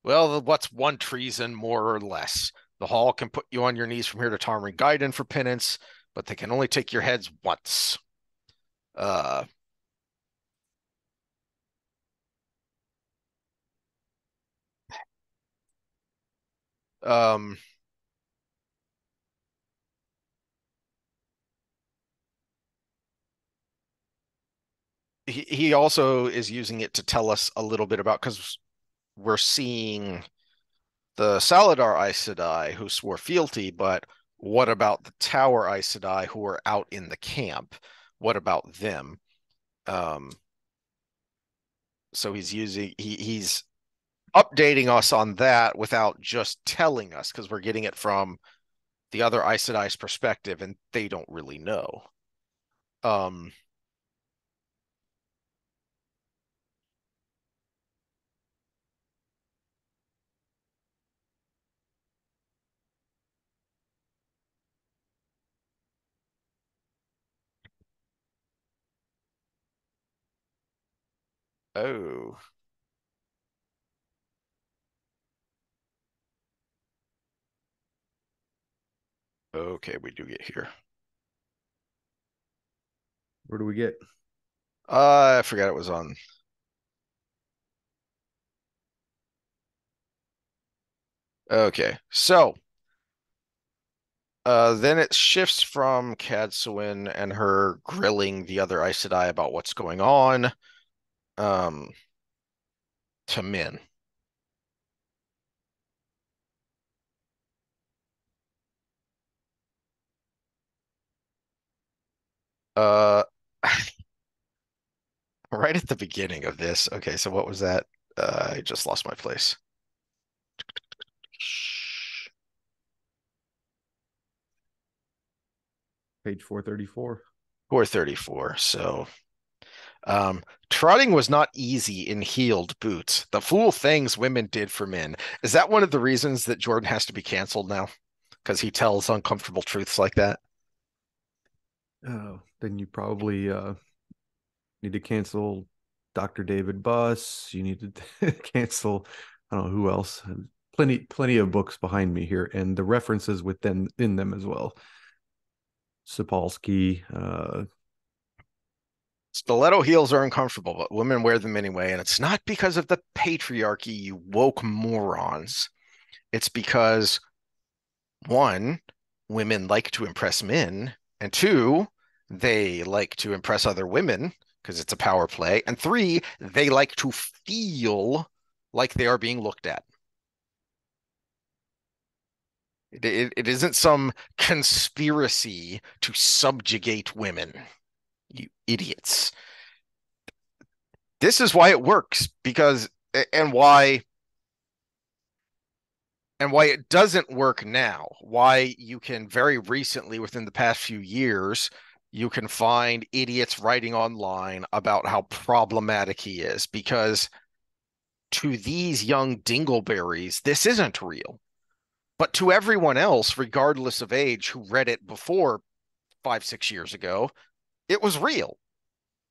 Well, what's one treason more or less? The Hall can put you on your knees from here to Tarmary Gaiden for penance, but they can only take your heads once. Uh, um, he also is using it to tell us a little bit about because we're seeing the Saladar Aes Sedai who swore fealty, but What about the Tower Aes Sedai who are out in the camp? What about them? Um, so he's updating us on that without just telling us because we're getting it from the other Aes Sedai's perspective, and they don't really know. Um, oh, okay, we do get here. Where do we get? I forgot it was on. Okay, so then it shifts from Cadsuane and her grilling the other Aes Sedai about what's going on, um, to Min. Uh, right at the beginning of this. Okay, so what was that? I just lost my place. Page 434. 434. So, trotting was not easy in heeled boots. The fool things women did for men. Is that one of the reasons that Jordan has to be canceled now? Because he tells uncomfortable truths like that? Oh, then you probably need to cancel Dr. David Buss. You need to cancel, I don't know who else. Plenty of books behind me here, and the references within in them as well. Sapolsky. Stiletto heels are uncomfortable, but women wear them anyway, and it's not because of the patriarchy, you woke morons. It's because one, women like to impress men, and two, they like to impress other women because it's a power play, and three, they like to feel like they are being looked at. It isn't some conspiracy to subjugate women, you idiots. This is why it works because and why it doesn't work now. Why you can very recently, within the past few years, you can find idiots writing online about how problematic he is because to these young dingleberries, this isn't real. But to everyone else, regardless of age, who read it before 5, 6 years ago, it was real.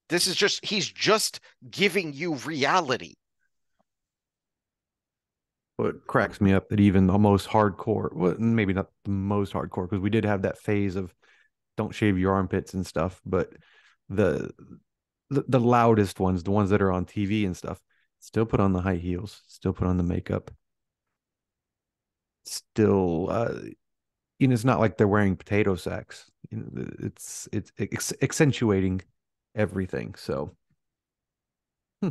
He's just giving you reality. What cracks me up that even the most hardcore, well, maybe not the most hardcore, because we did have that phase of don't shave your armpits and stuff, but the the loudest ones, the ones that are on TV and stuff, still put on the high heels, still put on the makeup, still it's not like they're wearing potato sacks. It's accentuating everything. So hmm.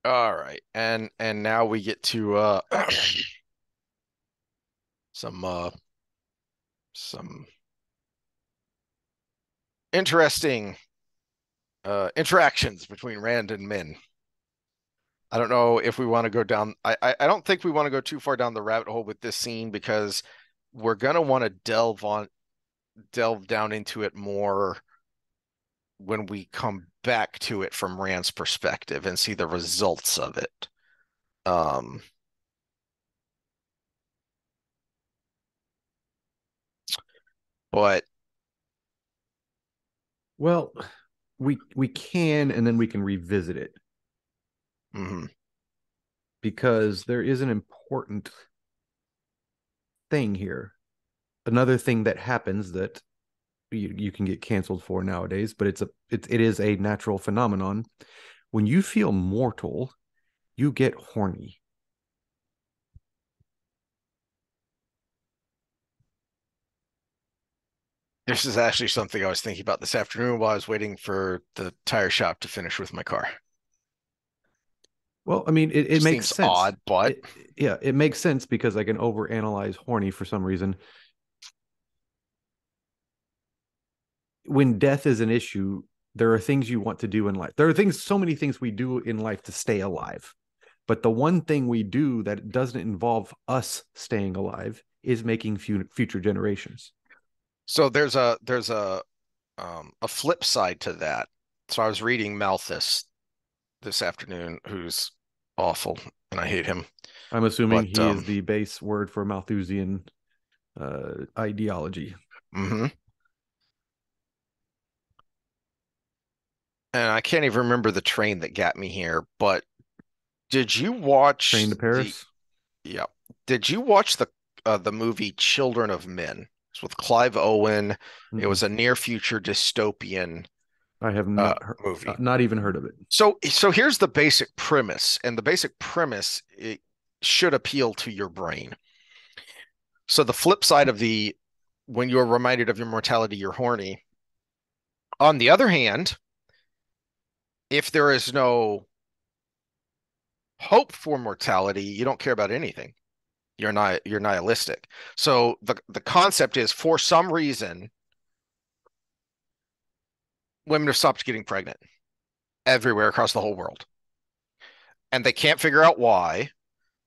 All right. And now we get to some some interesting interactions between Rand and Min. I don't know if we want to go down. I don't think we want to go too far down the rabbit hole with this scene because we're gonna want to delve down into it more when we come back to it from Rand's perspective and see the results of it. Um, but Well, we can, and then we can revisit it mhm. because there is an important thing here. Another thing that happens that you can get canceled for nowadays, but it is a natural phenomenon. When you feel mortal, you get horny. This is actually something I was thinking about this afternoon while I was waiting for the tire shop to finish with my car. Well, I mean, it Which makes seems sense. odd, but Yeah, it makes sense because I can overanalyze horny for some reason. When death is an issue, there are things you want to do in life. There are things, so many things we do in life to stay alive. But the one thing we do that doesn't involve us staying alive is making future generations. so there's a flip side to that. So I was reading Malthus this afternoon, who's awful, and I hate him. I'm assuming But he is the base word for Malthusian ideology. mhm. And I can't even remember the train that got me here, but did you watch Train to the Paris. yeah, did you watch the movie Children of Men? It's with Clive Owen. It Mm-mm. was a near future dystopian I have movie. not even heard of it. So here's the basic premise, and the basic premise it should appeal to your brain. So the flip side of the when you're reminded of your mortality, you're horny. On the other hand, if there is no hope for mortality, you don't care about anything. You're nihilistic. So the concept is for some reason women have stopped getting pregnant everywhere across the whole world. And they can't figure out why.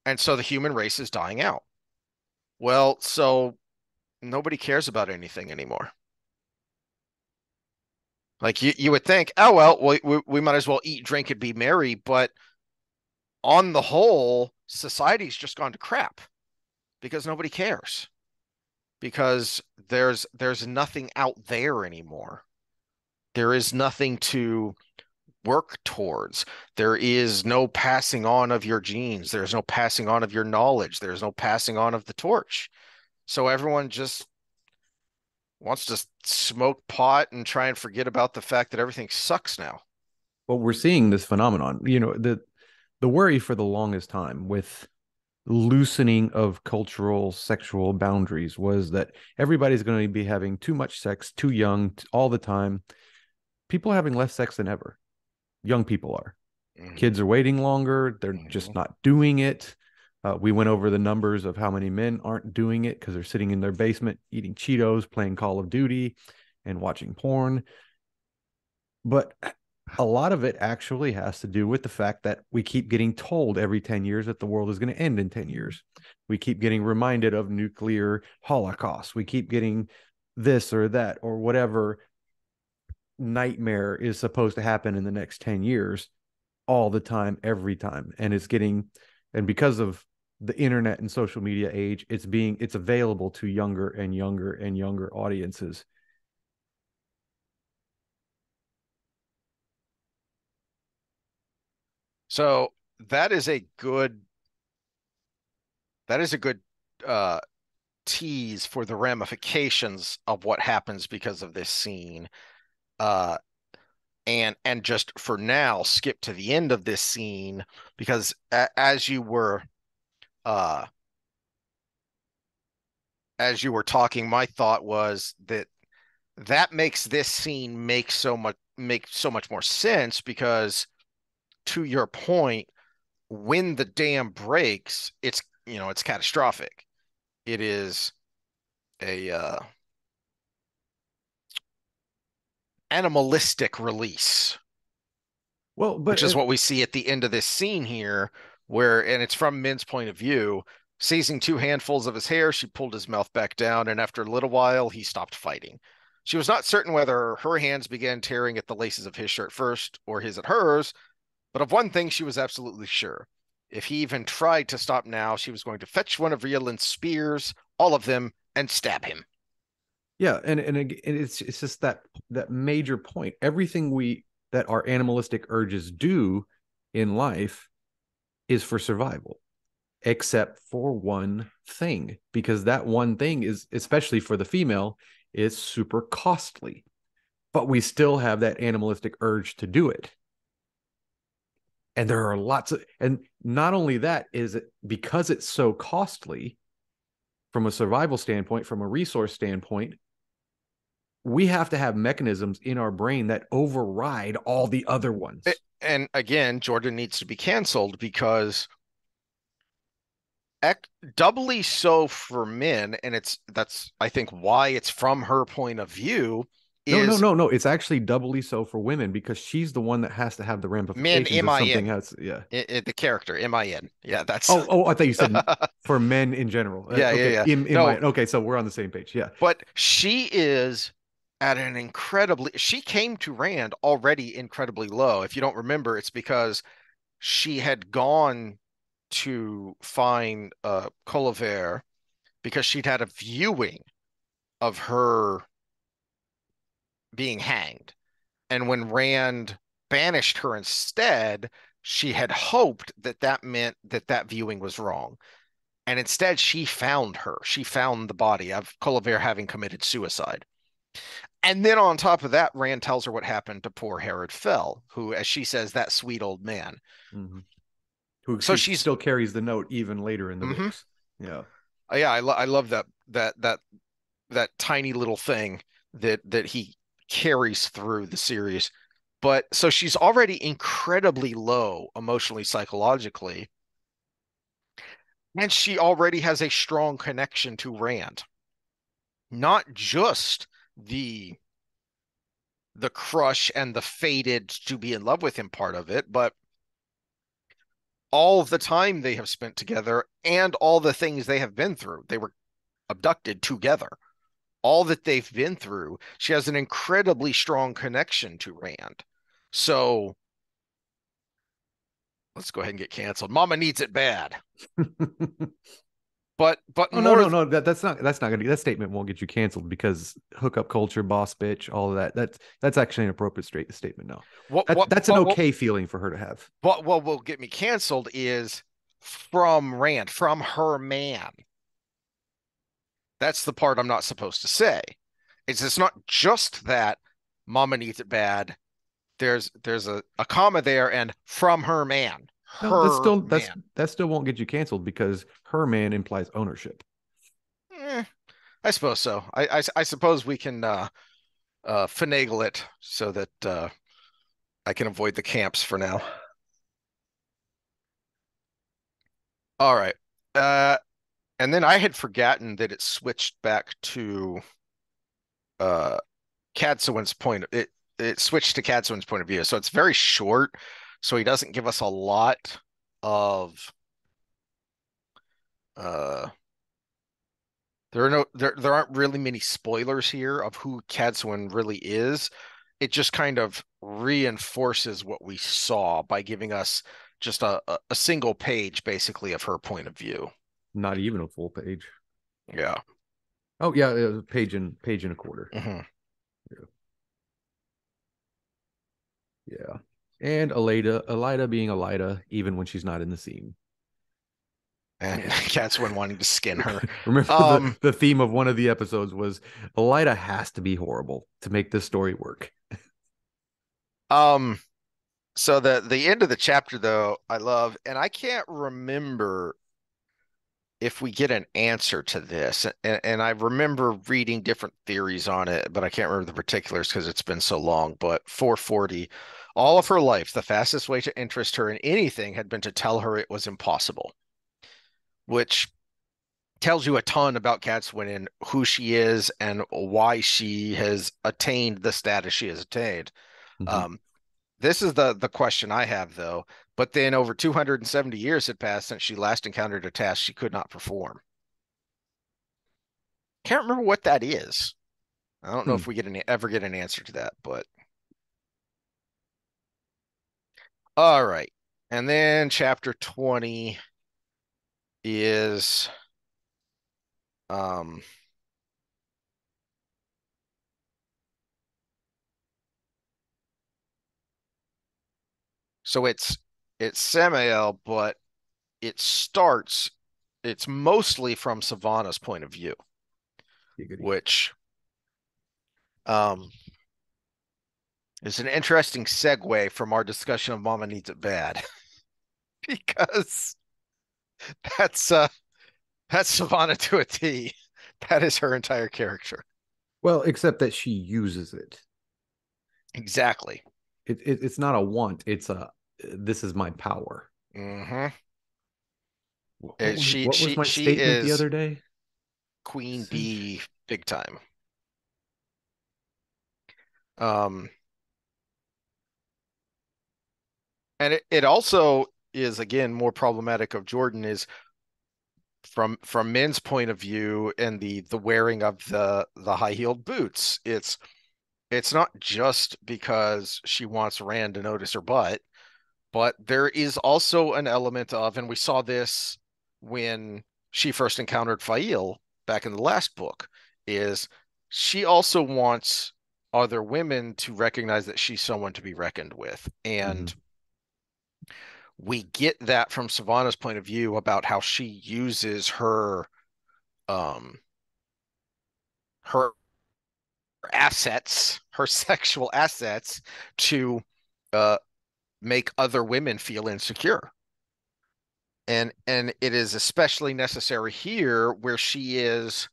And so the human race is dying out. Well, so nobody cares about anything anymore. Like you would think, oh well, we might as well eat, drink, and be merry, but on the whole, society's just gone to crap because nobody cares. Because there's nothing out there anymore. There is nothing to work towards. There is no passing on of your genes. There's no passing on of your knowledge. There's no passing on of the torch. So everyone just wants to smoke pot and try and forget about the fact that everything sucks now. Well, we're seeing this phenomenon. The worry for the longest time with loosening of cultural sexual boundaries was that everybody's going to be having too much sex too young all the time. People are having less sex than ever. Young people are. Mm-hmm. Kids are waiting longer. They're Mm-hmm. just not doing it. We went over the numbers of how many men aren't doing it because they're sitting in their basement eating Cheetos, playing Call of Duty, and watching porn. But a lot of it actually has to do with the fact that we keep getting told every 10 years that the world is going to end in 10 years. We keep getting reminded of nuclear holocaust. We keep getting this or that or whatever nightmare is supposed to happen in the next 10 years all the time, every time. And because of the internet and social media age, it's available to younger and younger and younger audiences. So that is a good that is a good uh tease for the ramifications of what happens because of this scene. Uh and just for now skip to the end of this scene because uh as you were talking, my thought was that that makes this scene make so much more sense because to your point, when the dam breaks, it's catastrophic. It is a animalistic release, Well, which but is what we see at the end of this scene here, and it's from Min's point of view. Seizing two handfuls of his hair, she pulled his mouth back down, and after a little while, he stopped fighting. She was not certain whether her hands began tearing at the laces of his shirt first or his at hers, but of one thing she was absolutely sure. If he even tried to stop now, she was going to fetch one of Rieland's spears, all of them, and stab him. yeah, and it's just that major point. Everything we that our animalistic urges do in life is for survival, except for one thing, because that one thing is, especially for the female, is super costly. But we still have that animalistic urge to do it. And there are lots of, and not only that, is it because it's so costly from a survival standpoint, from a resource standpoint, we have to have mechanisms in our brain that override all the other ones. and again, Jordan needs to be canceled because doubly so for men, and that's I think why it's from her point of view No, no, is no, no. It's actually doubly so for women because she's the one that has to have the men ramifications if something MIN. has. Yeah. The character MIN. Yeah, that's Oh, oh, I thought you said for men in general. yeah, yeah, Okay, yeah. in my No, okay, so we're on the same page. Yeah. but she is at an incredibly she came to Rand already incredibly low. If you don't remember, it's because she had gone to find Colliver because she'd had a viewing of her being hanged. And when Rand banished her instead, she had hoped that that meant that that viewing was wrong. And instead, she found her. She found the body of Colliver having committed suicide. And then on top of that, Rand tells her what happened to poor Herid Fell, who, as she says, that sweet old man. Mm-hmm. Who So she she's, still carries the note even later in the mm-hmm. books. Yeah. Yeah, I love that tiny little thing that he carries through the series. But so she's already incredibly low emotionally, psychologically, and she already has a strong connection to Rand. Not just the the crush and the fated to be in love with him part of it, but all of the time they have spent together and all the things they have been through. They were abducted together. All that they've been through, she has an incredibly strong connection to Rand. So let's go ahead and get canceled. Mama needs it bad. But Oh no, more no, no. That's not gonna that statement won't get you canceled because hookup culture, boss bitch, all of that. That's actually an appropriate straight statement. No, what that's an what okay feeling for her to have. what will get me canceled is from Rand, from her man. That's the part I'm not supposed to say. It's not just that Mama needs it bad. There's a comma there and from her man. No, Her man. that still won't get you canceled because her man implies ownership. Eh, I suppose so. I suppose we can finagle it so that I can avoid the camps for now. All right. Uh, and then I had forgotten that it switched back to uh Cadsuane's point. It switched to Cadsuane's point of view. So it's very short. So he doesn't give us a lot of uh there aren't really many spoilers here of who Cadsuane really is. It just kind of reinforces what we saw by giving us just a single page basically of her point of view. Not even a full page. Yeah. Oh yeah, it was a page and a quarter. Hmm. Yeah. Yeah. And Elida being Elida, even when she's not in the scene. And Cadsuane wanting to skin her. Remember Um, the theme of one of the episodes was Elida has to be horrible to make this story work. um, so the end of the chapter though, I love, and I can't remember if we get an answer to this. And I remember reading different theories on it, but I can't remember the particulars because it's been so long. But 440, all of her life, the fastest way to interest her in anything had been to tell her it was impossible, which tells you a ton about Cadsuane and who she is and why she has attained the status she has attained. Mm-hmm. Um, this is the question I have though. But then over 270 years had passed since she last encountered a task she could not perform. Can't remember what that is. I don't know Hmm. if we ever get an answer to that, but all right. And then chapter 20 is um so it's Samael, but it starts it's mostly from Savannah's point of view, Giggity. which um is an interesting segue from our discussion of Mama Needs It Bad because that's uh that's Savannah to a T. That is her entire character. Well, except that she uses it. Exactly. It's not a want. It's a this is my power. Hmm. What was my She statement the is other day? queen Cinch. bee big time. Um, and it also is again more problematic of Jordan is from Min's point of view and the wearing of the high-heeled boots. It's not just because she wants Rand to notice her butt, but there is also an element of, and we saw this when she first encountered Fail back in the last book, is she also wants other women to recognize that she's someone to be reckoned with. Mhm. And we get that from Savannah's point of view about how she uses um her assets, her sexual assets to uh make other women feel insecure. And it is especially necessary here where she is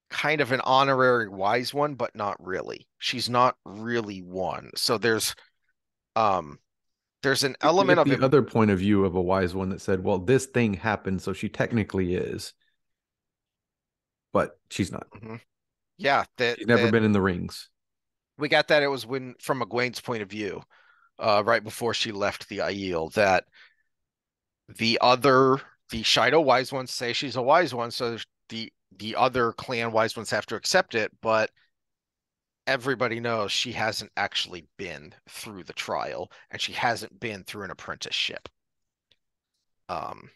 kind of an honorary wise one, but not really. She's not really one. So um there's an We element get of the him. other point of view of a wise one that said, "Well, this thing happened, so she technically is, but she's not. Mhm. Yeah, that She's never that been in the rings." we got that it was when from Egwene's point of view, right before she left the Aiel, that the other the Shido wise ones say she's a wise one, so the other clan wise ones have to accept it, but everybody knows she hasn't actually been through the trial and she hasn't been through an apprenticeship. Um,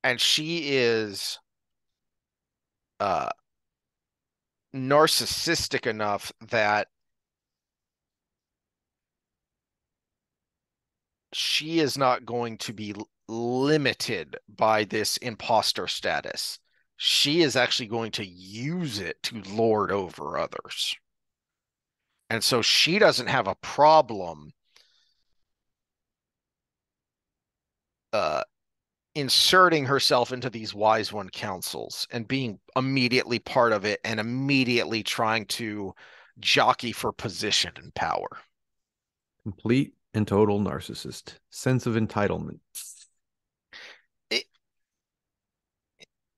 and she is uh narcissistic enough that she is not going to be limited by this imposter status. She is actually going to use it to lord over others. And so she doesn't have a problem uh, inserting herself into these wise one councils and being immediately part of it and immediately trying to jockey for position and power. Complete and total narcissist. Sense of entitlement. It,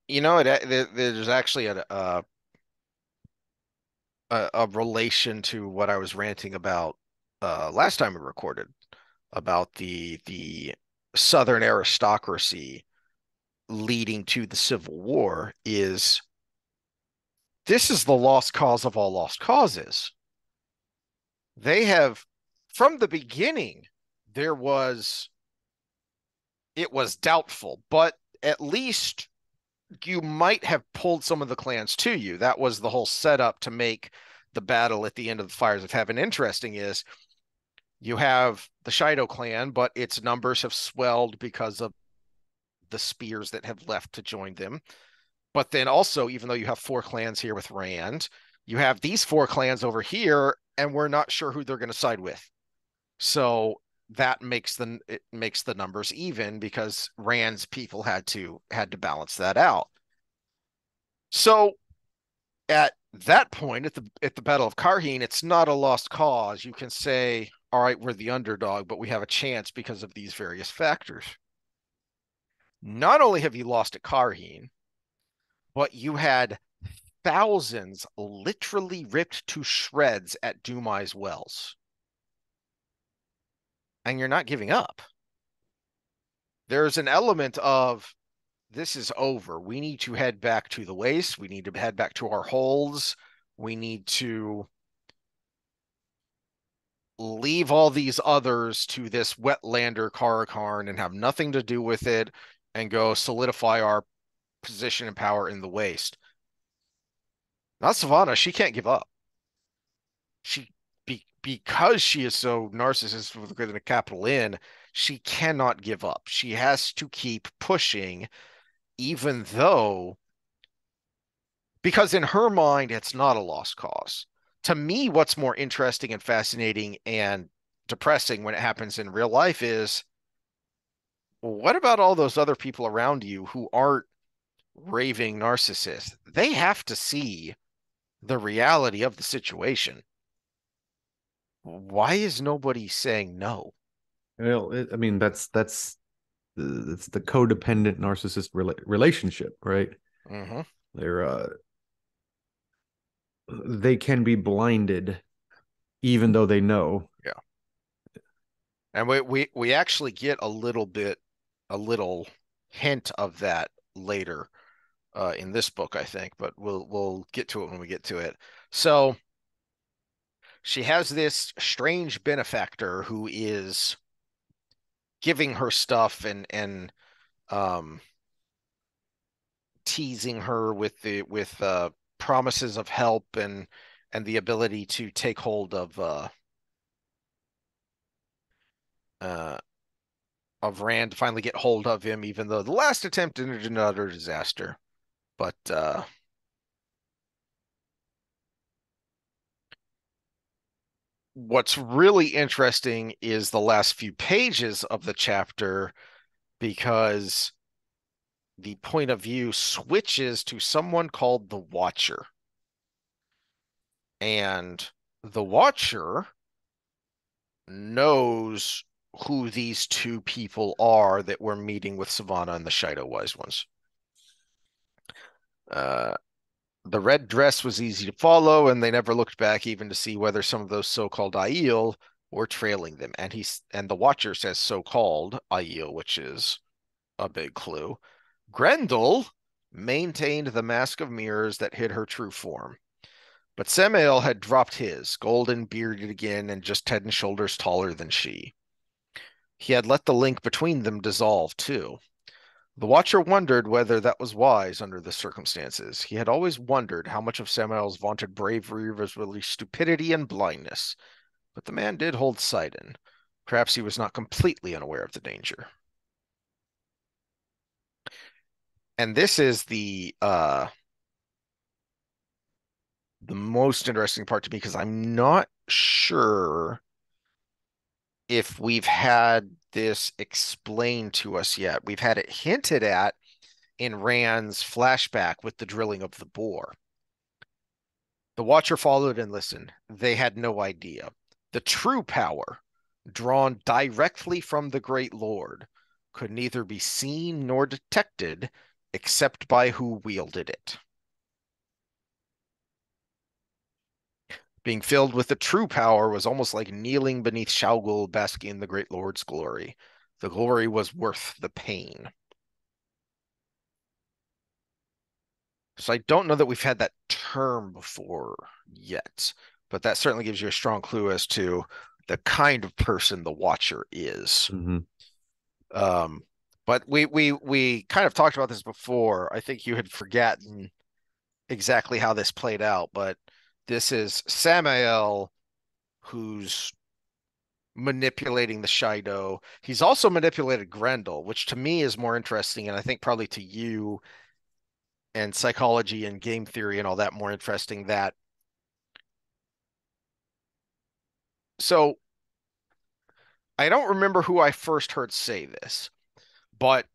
there's actually a relation to what I was ranting about last time we recorded about the Southern aristocracy leading to the Civil War is this is the lost cause of all lost causes. They have, from the beginning, there was, it was doubtful, but at least you might have pulled some of the clans to you. That was the whole setup to make the battle at the end of the Fires of Heaven interesting is you have the Shido clan, but its numbers have swelled because of the spears that have left to join them. But then also, even though you have four clans here with Rand, you have these four clans over here, and we're not sure who they're going to side with. So that makes the numbers even because Rand's people had to balance that out. So at that point, at the Battle of Karheen, it's not a lost cause. You can say, all right, we're the underdog, but we have a chance because of these various factors. Not only have you lost at Karheen, but you had thousands literally ripped to shreds at Dumai's wells. And you're not giving up. There's an element of this is over. We need to head back to the waste. We need to head back to our holes. We need to leave all these others to this wetlander Karakarn and have nothing to do with it and go solidify our position and power in the waste. Not Savannah. She can't give up. Because she is so narcissist with a capital N, she cannot give up. She has to keep pushing, even though because in her mind, it's not a lost cause. To me, what's more interesting and fascinating and depressing when it happens in real life is what about all those other people around you who aren't raving narcissists? They have to see the reality of the situation. Why is nobody saying no? Well, I mean, that's it's the codependent narcissist relationship, right? Hmm. They're they can be blinded even though they know. Yeah. And we actually get a little hint of that later in this book, I think, but we'll get to it when we get to it. So she has this strange benefactor who is giving her stuff and um teasing her with the with promises of help and the ability to take hold uh of Rand to finally get hold of him, even though the last attempt ended in another disaster. But what's really interesting is the last few pages of the chapter because the point of view switches to someone called the Watcher. And the Watcher knows who these two people are that were meeting with Savannah and the Shido Wise Ones. Uh, the red dress was easy to follow, and they never looked back even to see whether some of those so-called Aiel were trailing them. And the Watcher says so-called Aiel, which is a big clue. Grendel maintained the mask of mirrors that hid her true form. But Samael had dropped his, golden bearded again and just head and shoulders taller than she. He had let the link between them dissolve, too. The Watcher wondered whether that was wise under the circumstances. He had always wondered how much of Samael's vaunted bravery was really stupidity and blindness. But the man did hold Sidon. Perhaps he was not completely unaware of the danger. And this is the most interesting part to me because I'm not sure if we've had this explained to us yet. We've had it hinted at in Rand's flashback with the drilling of the bore. The Watcher followed and listened. They had no idea. The true power, drawn directly from the Great Lord, could neither be seen nor detected except by who wielded it. Being filled with the true power was almost like kneeling beneath Shaugul, basking in the Great Lord's glory. The glory was worth the pain. So I don't know that we've had that term before yet, but that certainly gives you a strong clue as to the kind of person the Watcher is. Mm-hmm. Um, but we kind of talked about this before. I think you had forgotten exactly how this played out, but this is Samael who's manipulating the Shido. He's also manipulated Grendel, which to me is more interesting, and I think probably to you and psychology and game theory and all that more interesting. That so I don't remember who I first heard say this, but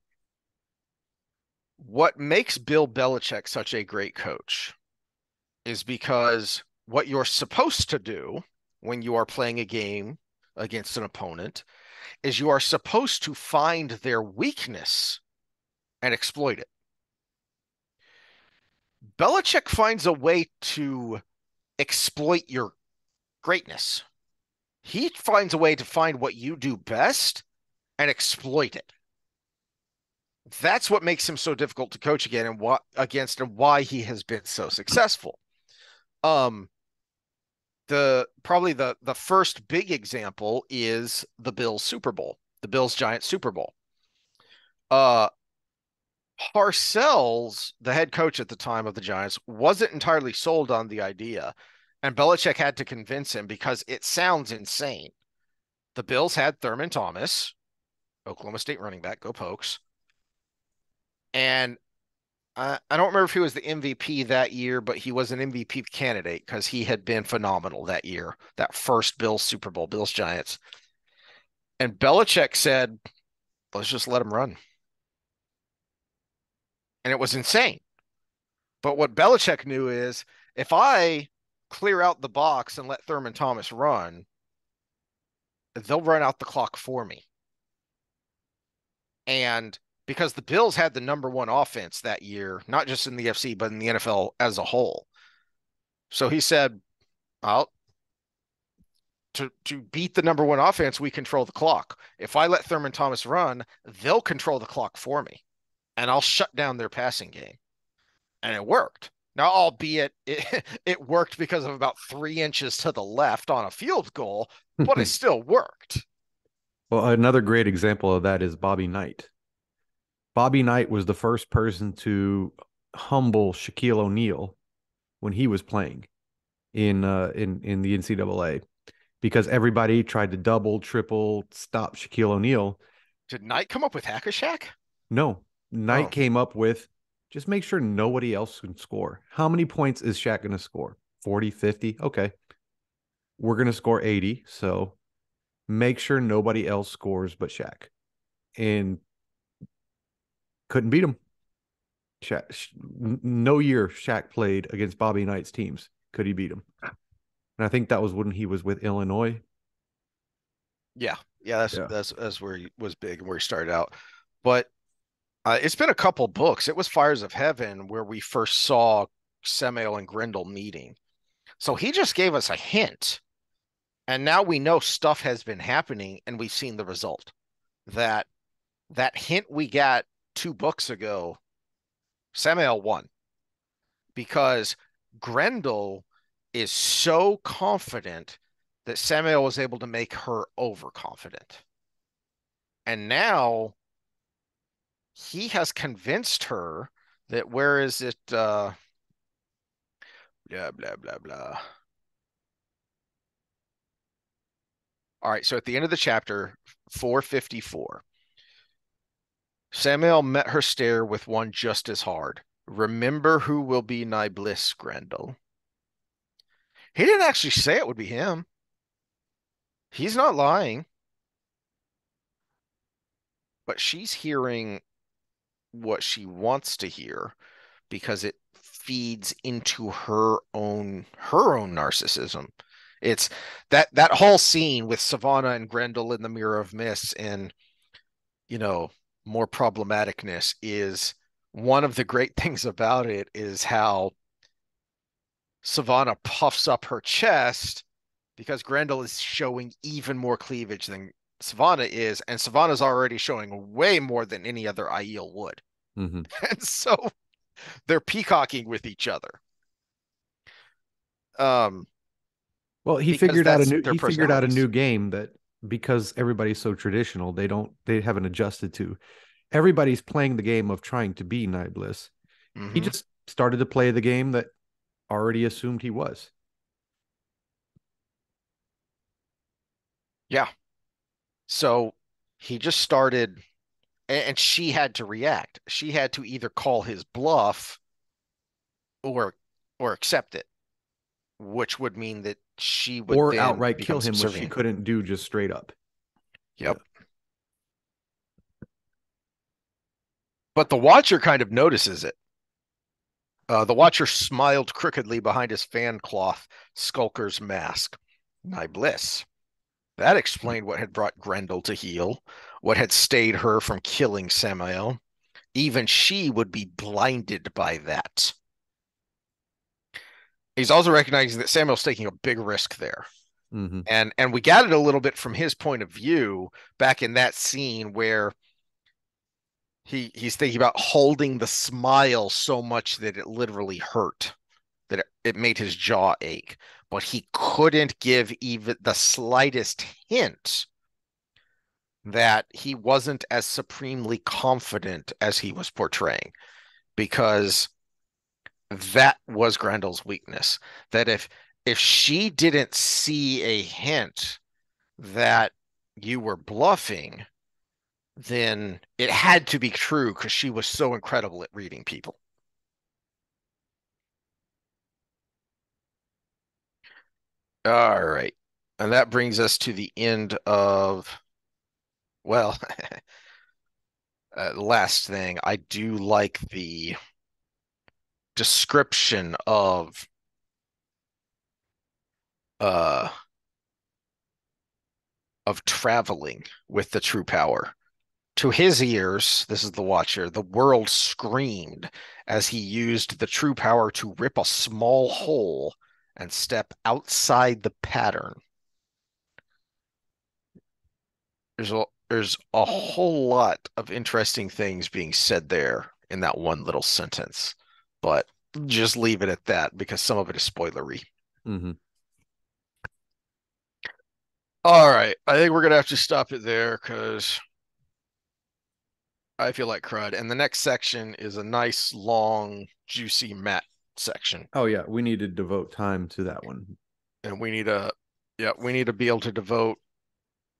what makes Bill Belichick such a great coach is because what you're supposed to do when you are playing a game against an opponent is you are supposed to find their weakness and exploit it. Belichick finds a way to exploit your greatness. He finds a way to find what you do best and exploit it. That's what makes him so difficult to coach again and what against and why he has been so successful. Um, the probably the first big example is the Bills Super Bowl, the Bills Giants Super Bowl. Uh, Parcells, the head coach at the time of the Giants, wasn't entirely sold on the idea, and Belichick had to convince him because it sounds insane. The Bills had Thurman Thomas, Oklahoma State running back, go Pokes, and I don't remember if he was the MVP that year, but he was an MVP candidate because he had been phenomenal that year, that first Bills Super Bowl, Bills Giants. And Belichick said, let's just let him run. And it was insane. But what Belichick knew is if I clear out the box and let Thurman Thomas run, they'll run out the clock for me. And because the Bills had the number one offense that year, not just in the FC, but in the NFL as a whole. So he said, I'll to beat the number one offense, we control the clock. If I let Thurman Thomas run, they'll control the clock for me, and I'll shut down their passing game. And it worked. Now, albeit it worked because of about 3 inches to the left on a field goal, but it still worked. Well, another great example of that is Bobby Knight. Bobby Knight was the first person to humble Shaquille O'Neal when he was playing in the NCAA because everybody tried to double, triple, stop Shaquille O'Neal. Did Knight come up with Hack a Shack? No, Knight Oh, came up with just make sure nobody else can score. How many points is Shaq going to score? 40, 50? Okay. We're going to score 80. So make sure nobody else scores but Shaq. And couldn't beat him. No year Shaq played against Bobby Knight's teams could he beat him. And I think that was when he was with Illinois. yeah, yeah. That's Yeah. that's that's where he was big and where he started out. But it's been a couple books. It was Fires of Heaven where we first saw Samael and Grendel meeting. So he just gave us a hint, and now we know stuff has been happening, and we've seen the result. That that hint we got 2 books ago, Samael won because Grendel is so confident that Samael was able to make her overconfident. And now he has convinced her that where is it? Blah, blah, blah, blah. All right. So at the end of the chapter, 454, Samael met her stare with one just as hard. Remember who will be nigh bliss, Grendel. He didn't actually say it would be him. He's not lying, but she's hearing what she wants to hear because it feeds into her own narcissism. It's that whole scene with Savannah and Grendel in the Mirror of Mists and you know more problematicness is one of the great things about it is how Savannah puffs up her chest because Grendel is showing even more cleavage than Savannah is, and Savannah's already showing way more than any other Aiel would. Mm-hmm. And so they're peacocking with each other. Um, Well, he because figured out a that's new their he figured out a personalities. new game that because everybody's so traditional, they haven't adjusted to. Everybody's playing the game of trying to be Night Bliss. He Hmm. just started to play the game that already assumed he was. Yeah. So he just started, and she had to react. She had to either call his bluff or accept it, which would mean that she would Or then outright become kill him, which she subservient. couldn't do just straight up. Yeah. Yep. But the Watcher kind of notices it. The Watcher smiled crookedly behind his fan cloth skulker's mask. My bliss. That explained what had brought Grendel to heel, what had stayed her from killing Samael. Even she would be blinded by that. He's also recognizing that Samuel's taking a big risk there. Mm-hmm. And we got it a little bit from his point of view back in that scene where he's thinking about holding the smile so much that it literally hurt, that it made his jaw ache. But he couldn't give even the slightest hint that he wasn't as supremely confident as he was portraying, because that was Grendel's weakness. That if she didn't see a hint that you were bluffing, then it had to be true because she was so incredible at reading people. All right. And that brings us to the end of, well, last thing. I do like the description of uh of traveling with the true power. To his ears, this is the Watcher, the world screamed as he used the true power to rip a small hole and step outside the pattern. There's a whole lot of interesting things being said there in that one little sentence, but just leave it at that because some of it is spoilery. Mm-hmm. All right, I think we're gonna have to stop it there because I feel like crud. And the next section is a nice, long, juicy Matt section. Oh yeah, we need to devote time to that one. And we need to be able to devote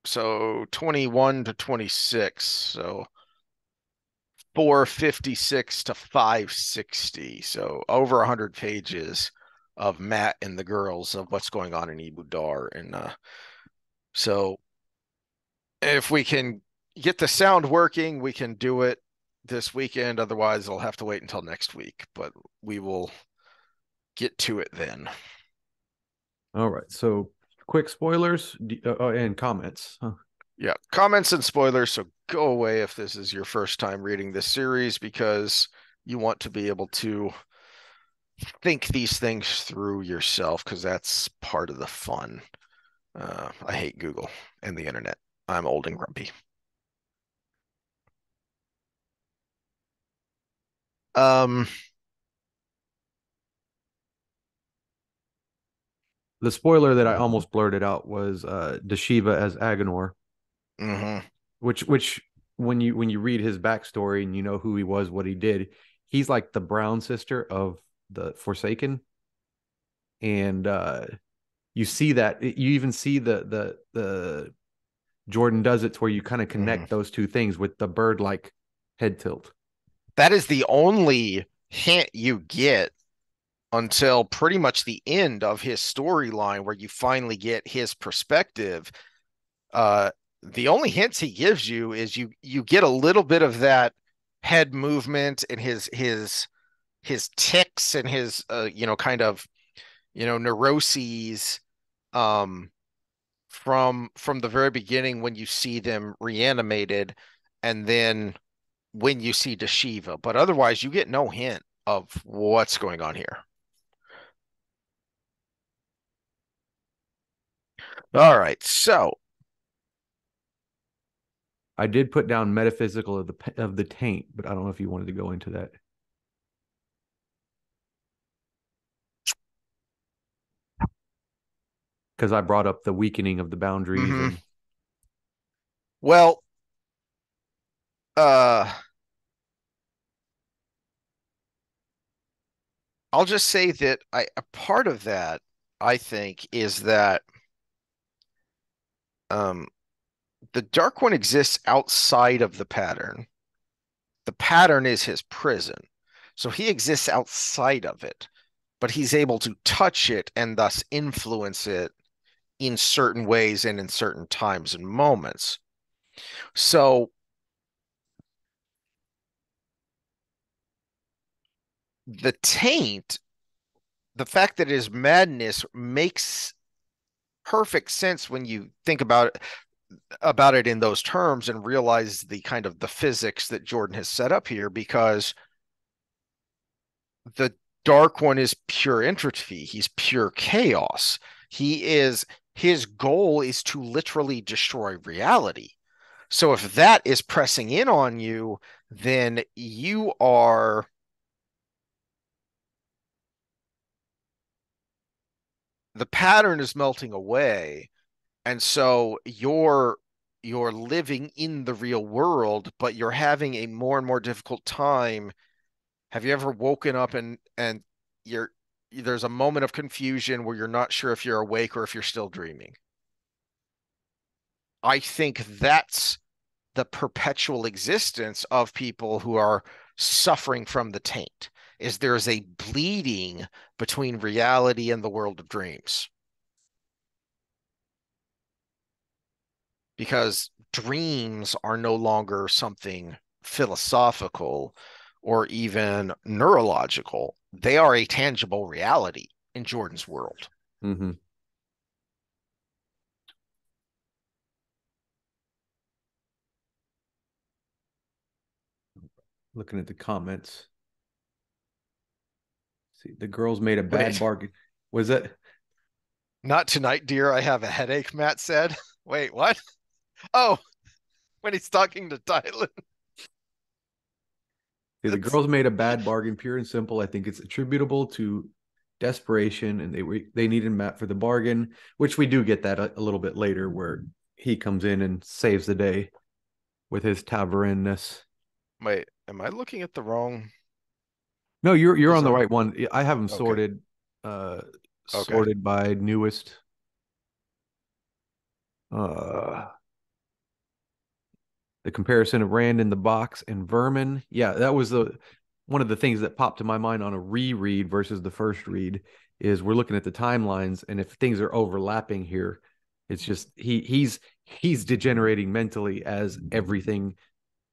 so 21 to 26. So 456 to 560. So over 100 pages of Matt and the girls of what's going on in Ibudar. And so if we can get the sound working, we can do it this weekend. Otherwise, I'll have to wait until next week, but we will get to it then. All right. So quick spoilers and comments. Huh. Yeah, comments and spoilers. So go away if this is your first time reading this series because you want to be able to think these things through yourself because that's part of the fun. I hate Google and the internet. I'm old and grumpy. Um, The spoiler that I almost blurted out was Dashiva as Agenor, mhm. which when you read his backstory and you know who he was, what he did, he's like the brown sister of the Forsaken, and you see that you even see the Jordan does it to where you kind of Mhm. connect those two things with the bird like head tilt. That is the only hint you get until pretty much the end of his storyline where you finally get his perspective. Uh, the only hints he gives you is you get a little bit of that head movement and his ticks and his kind of neuroses um from the very beginning when you see them reanimated and then when you see Dashiva, but otherwise you get no hint of what's going on here. All right, so I did put down metaphysical of the taint, but I don't know if you wanted to go into that because I brought up the weakening of the boundaries mhm. and Well, uh I'll just say that a part of that I think is that um the Dark One exists outside of the pattern. The pattern is his prison. So he exists outside of it, but he's able to touch it and thus influence it in certain ways and in certain times and moments. So the taint, the fact that it is madness makes perfect sense when you think about it in those terms and realize the kind of the physics that Jordan has set up here because the Dark One is pure entropy. He's pure chaos. His goal is to literally destroy reality. So if that is pressing in on you, then the pattern is melting away. And so you're living in the real world, but you're having a more and more difficult time. Have you ever woken up and you're there's a moment of confusion where you're not sure if you're awake or if you're still dreaming? I think that's the perpetual existence of people who are suffering from the taint is there's a bleeding between reality and the world of dreams because dreams are no longer something philosophical or even neurological. They are a tangible reality in Jordan's world. mm-hmm. Looking at the comments. See, the girls made a bad Wait, bargain. Was it? not tonight, dear. I have a headache, Matt said. Wait, what? Oh, when he's talking to Tyler. See, the It's girls made a bad bargain, pure and simple. I think it's attributable to desperation, and they needed Matt for the bargain, which we do get that a little bit later, where he comes in and saves the day with his tavernness. wait, am I looking at the wrong No, you're on the design? right one. I have them Okay. uh Okay. sorted by newest. Uh the comparison of Rand in the box and Vermin. Yeah, that was the one of the things that popped to my mind on a reread versus the first read is we're looking at the timelines, and if things are overlapping here, it's just he's degenerating mentally as everything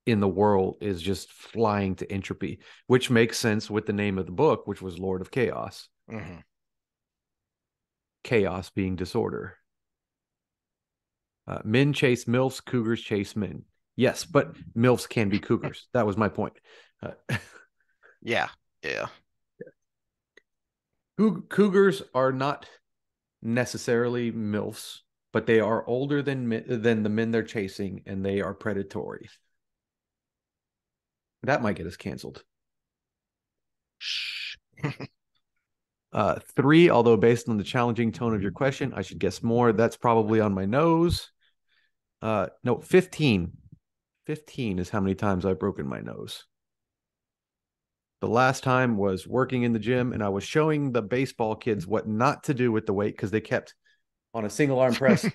in the world is just flying to entropy, which makes sense with the name of the book, which was Lord of Chaos. Hmm. Chaos being disorder. Men chase MILFs, cougars chase men. Yes, but MILFs can be cougars. That was my point. Uh, Yeah. Yeah. cougars are not necessarily MILFs, but they are older than the men they're chasing, and they are predatory. That might get us canceled. Shh. 3, although based on the challenging tone of your question, I should guess more. That's probably on my nose. No, 15. 15 is how many times I've broken my nose. The last time was working in the gym, and I was showing the baseball kids what not to do with the weight because they kept on a single arm press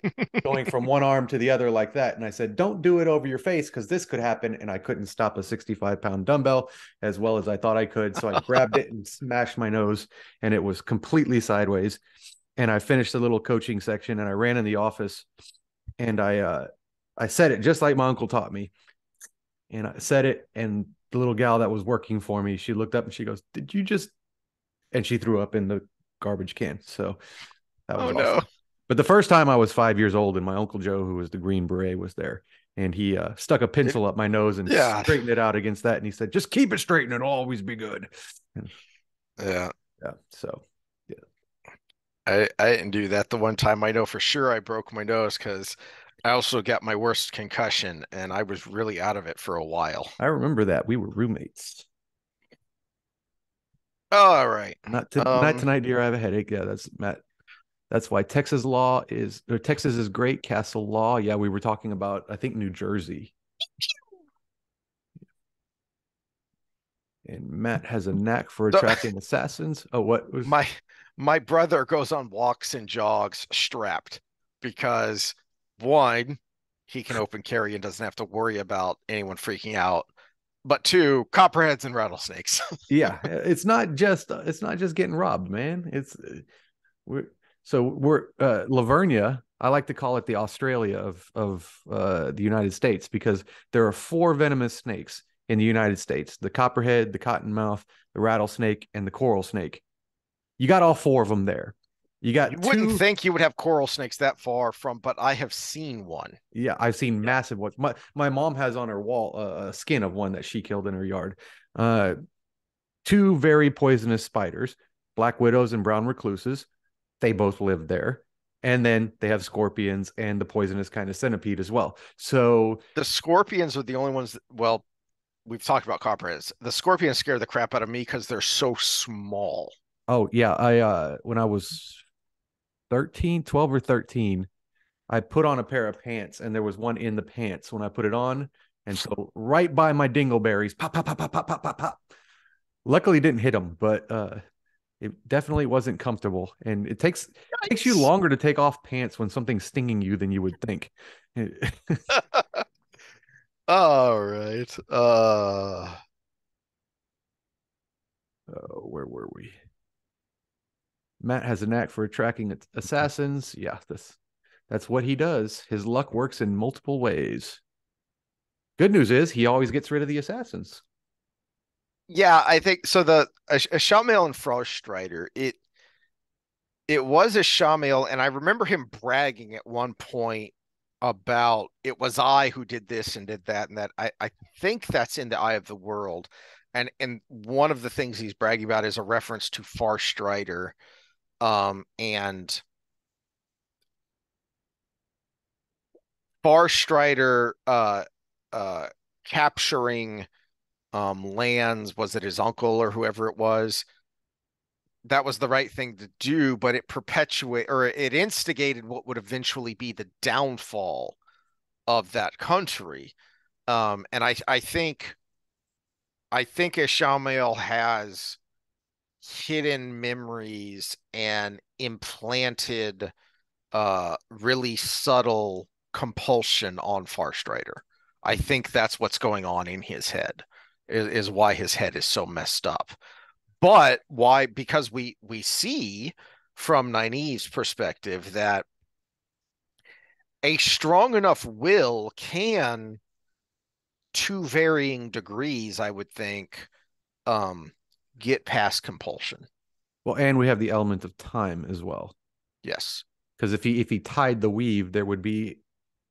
going from one arm to the other like that. And I said, don't do it over your face because this could happen. And I couldn't stop a 65-pound dumbbell as well as I thought I could. So I grabbed it and smashed my nose, and it was completely sideways. And I finished the little coaching section, and I ran in the office, and I said it just like my uncle taught me. And I said it, and the little gal that was working for me, she looked up and she goes, "Did you just?" And she threw up in the garbage can. So that was Oh no. awesome. But the first time I was 5 years old, and my Uncle Joe, who was the Green Beret, was there. And he stuck a pencil up my nose and Yeah. straightened it out against that. And he said, just keep it straight and it'll always be good. And, Yeah. yeah. So, yeah. I didn't do that the one time. I know for sure I broke my nose because I also got my worst concussion and I was really out of it for a while. I remember that. We were roommates. All right. Not tonight, dear. I have a headache. Yeah, that's Matt. That's why Texas is great. Castle law. Yeah, we were talking about, I think, New Jersey. And Matt has a knack for So attracting assassins. Oh, what was? my my brother goes on walks and jogs strapped because one, he can open carry and doesn't have to worry about anyone freaking out. But two, copperheads and rattlesnakes. Yeah, it's not just getting robbed, man. We're we're Lavernia. I like to call it the Australia of the United States because there are 4 venomous snakes in the United States: the copperhead, the cottonmouth, the rattlesnake, and the coral snake. You got all 4 of them there. You You got wouldn't two. think you would have coral snakes that far from, but I have seen one. Yeah, I've seen Yeah. massive ones. My mom has on her wall a skin of one that she killed in her yard. Uh, 2 very poisonous spiders, black widows and brown recluses. They both live there. And then they have scorpions and the poisonous kind of centipede as well. So, The scorpions are the only ones that, well, we've talked about copperheads. The scorpions scare the crap out of me because they're so small. oh yeah, I when I was 13, 12 or 13, I put on a pair of pants and there was one in the pants when I put it on. And so right by my dingleberries, pop, pop, pop, pop, pop, pop, pop, pop. Luckily didn't hit them, but it definitely wasn't comfortable. And it takes you Yikes. longer to take off pants when something's stinging you than you would think. All right. Where were we? Matt has a knack for attracting assassins. Yeah, that's what he does. His luck works in multiple ways. Good news is he always gets rid of the assassins. Yeah, I think so. A Shawmail and Froststrider, it was a Shawmail, and I remember him bragging at one point about it was I who did this and did that and that. I think that's in the Eye of the World. And one of the things he's bragging about is a reference to Far Strider. And Far Strider uh capturing lands, was it his uncle or whoever it was? That was the right thing to do, but it perpetuate or it instigated what would eventually be the downfall of that country. And I think Ishamael has hidden memories and implanted really subtle compulsion on Farstrider. I think that's what's going on in his head, is why his head is so messed up. But why? Because we see from Nynaeve's perspective that a strong enough will can, to varying degrees, I would think, um, get past compulsion. Well, and we have the element of time as well. Yes. Because if he tied the weave, there would be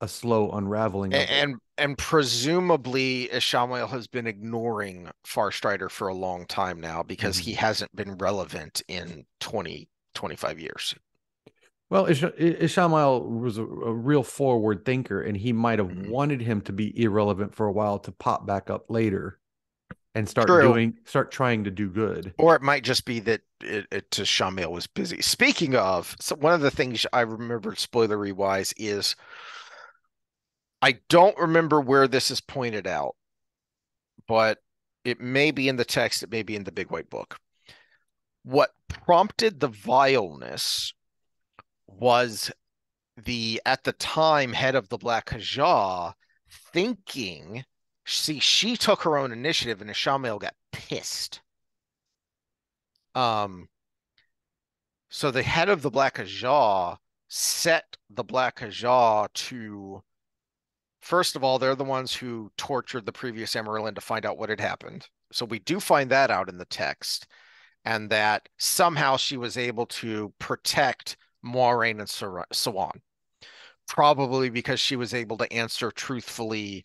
a slow unraveling of it. And presumably Ishamael has been ignoring Farstrider for a long time now because Mhm. he hasn't been relevant in 20, 25 years. Well, Ishamael was a real forward thinker, and he might have Mhm. wanted him to be irrelevant for a while to pop back up later and True. start trying to do good. Or it might just be that Ishamael was busy. Speaking of, so one of the things I remembered spoilery wise is I don't remember where this is pointed out, but it may be in the text, it may be in the Big White Book. What prompted the vileness was the at the time head of the Black Kajah thinking, see, she took her own initiative and Ishamael got pissed. Um, so the head of the Black Kajah set the Black Kajah to, first of all, they're the ones who tortured the previous Emerald to find out what had happened. So we do find that out in the text, and that somehow she was able to protect Moiraine and Siuan, probably because she was able to answer truthfully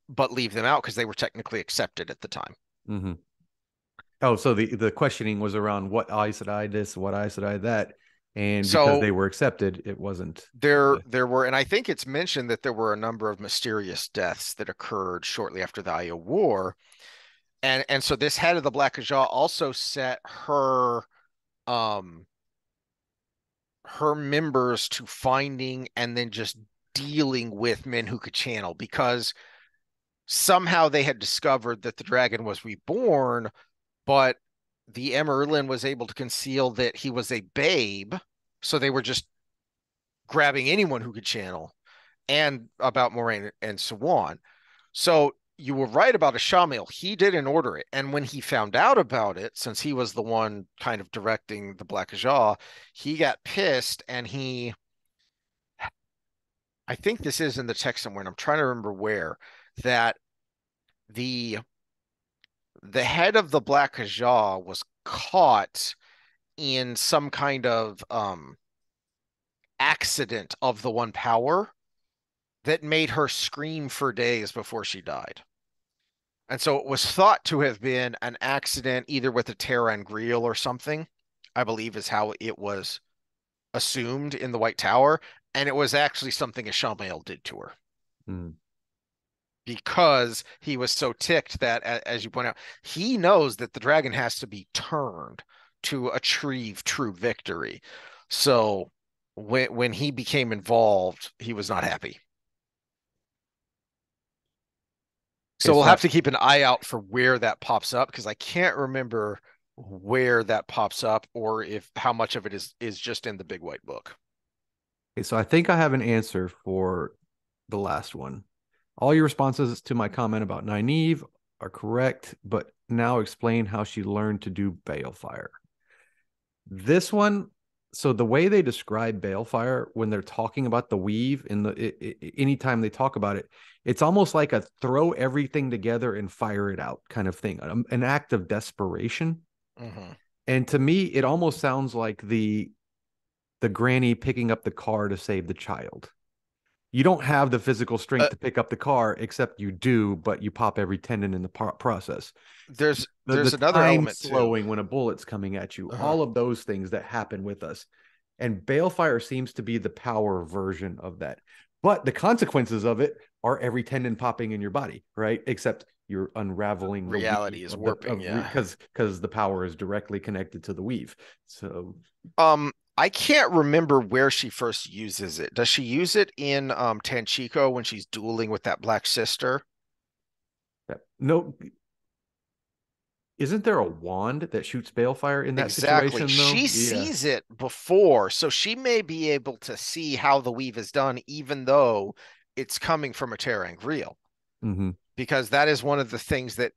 but leave them out because they were technically accepted at the time. Mm-hmm. Oh, so the questioning was around what Aes Sedai this, what Aes Sedai that, and because So they were accepted, it wasn't. there were, and I think it's mentioned that there were a number of mysterious deaths that occurred shortly after the Aiel War, and so this head of the Black Ajah also set um her members to finding and then just dealing with men who could channel, because somehow they had discovered that the dragon was reborn, but the Emerlin was able to conceal that he was a babe, so they were just grabbing anyone who could channel, and about Moiraine and Siuan. So you were right about Ishamael. He didn't order it. And when he found out about it, since he was the one kind of directing the Black Ajah, he got pissed and I think this is in the text somewhere, and I'm trying to remember where, that the the head of the Black Ajah was caught in some kind of accident of the One Power that made her scream for days before she died. And so it was thought to have been an accident either with a ter'angreal or something, I believe is how it was assumed in the White Tower. And it was actually something Ishamael did to her Mm. because he was so ticked that, as you point out, he knows that the dragon has to be turned to achieve true victory. So when he became involved, he was not happy. Okay, So we'll so have to keep an eye out for where that pops up, because I can't remember where that pops up or if how much of it is just in the Big White Book. I think I have an answer for the last one. All your responses to my comment about Nynaeve are correct, but now explain how she learned to do balefire. This one, so the way they describe balefire when they're talking about the weave in anytime they talk about it, it's almost like a throw everything together and fire it out kind of thing, an act of desperation. Mm-hmm. And to me, it almost sounds like the granny picking up the car to save the child. you don't have the physical strength Uh, to pick up the car, except you do, but you pop every tendon in the process. The there's another time element too. slowing when a bullet's coming at you, Uh-huh. all of those things that happen with us. And balefire seems to be the power version of that. But the consequences of it are every tendon popping in your body, right? Except you're unraveling the weave Reality is of the warping, yeah. because the power is directly connected to the weave. So I can't remember where she first uses it. Does she use it in Tanchico when she's dueling with that black sister? no, isn't there a wand that shoots balefire in that Exactly. situation though? She Yeah. sees it before, so she may be able to see how the weave is done, even though it's coming from a Terang reel, Mm-hmm. because that is one of the things that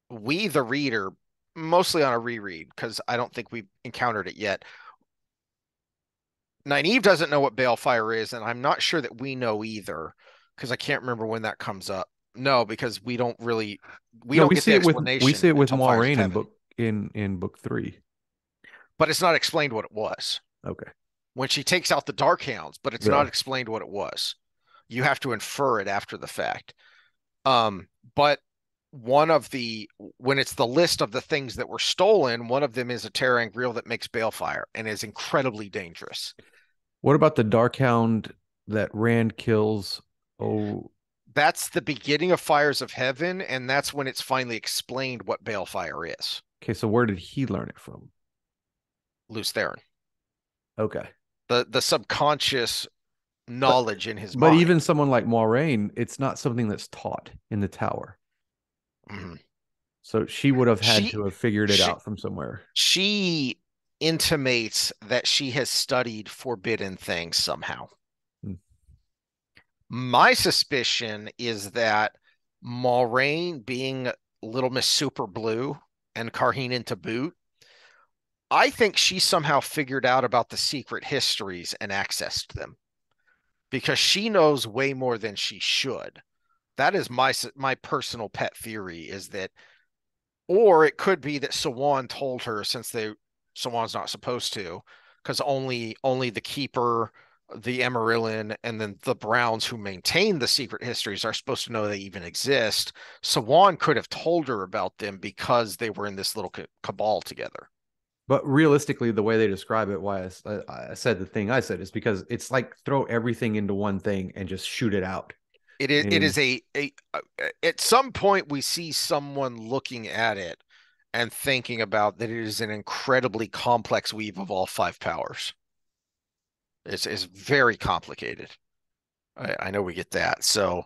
we, the reader, mostly on a reread, because I don't think we've encountered it yet. Nynaeve doesn't know what balefire is, and I'm not sure that we know either, because I can't remember when that comes up. No, because we No, don't get the we see explanation it with until Fires of Moiraine in Heaven. book 3. But it's not explained what it was Okay. when she takes out the Dark Hounds, but it's not Yeah. explained what it was. You have to infer it after the fact. But one of the when it's the list of the things that were stolen, one of them is a Terang reel that makes balefire and is incredibly dangerous. What about the Darkhound that Rand kills? Oh, That's the beginning of Fires of Heaven, and that's when it's finally explained what balefire is. okay. So where did he learn it from? Lews Therin, Okay. the subconscious But knowledge in his but even mind. someone like Moiraine, it's not something that's taught in the tower. Mhm. So she would have had She to have figured it she out from somewhere. she intimates that she has studied forbidden things somehow. Hmm. My suspicion is that Moraine, being Little Miss Super Blue and Karhinen to boot, I think she somehow figured out about the secret histories and accessed them because she knows way more than she should. That is my personal pet theory is that, or it could be that Sawan told her since Sawan's not supposed to, because only the keeper, the Emerillin, and then the Browns who maintain the secret histories are supposed to know they even exist. Sawan could have told her about them because they were in this little cabal together. But realistically, the way they describe it, why I said the thing I said is because it's like throw everything into one thing and just shoot it out. It And is a at some point we see someone looking at it and thinking about that it is an incredibly complex weave of all five powers. It's very complicated. I know we get that. So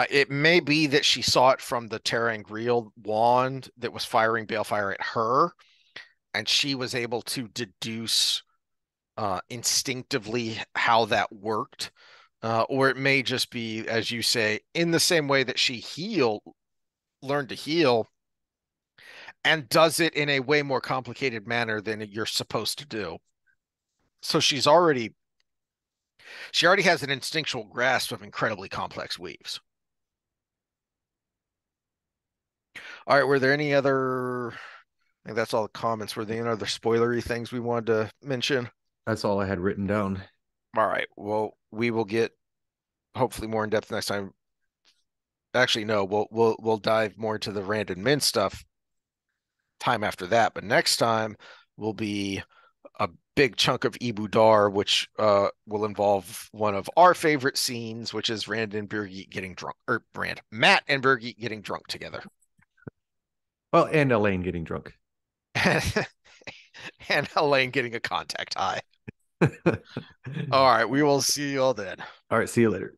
it may be that she saw it from the Terangriel wand that was firing balefire at her, and she was able to deduce instinctively how that worked. Or it may just be, as you say, in the same way that learned to heal, and does it in a way more complicated manner than you're supposed to do. So she already has an instinctual grasp of incredibly complex weaves. All right, were there any other? I think that's all the comments. Were there any other spoilery things we wanted to mention? that's all I had written down. All right. Well, we will get hopefully more in depth next time. Actually, no, we'll dive more into the Rand and Min stuff time after that. But next time will be a big chunk of Ibu Dar, which will involve one of our favorite scenes, which is Rand and Birgit getting drunk, or Matt and Birgit getting drunk together. Well, and Elaine getting drunk. And Elaine getting a contact high. All All right, we will see you all then. right, see you later.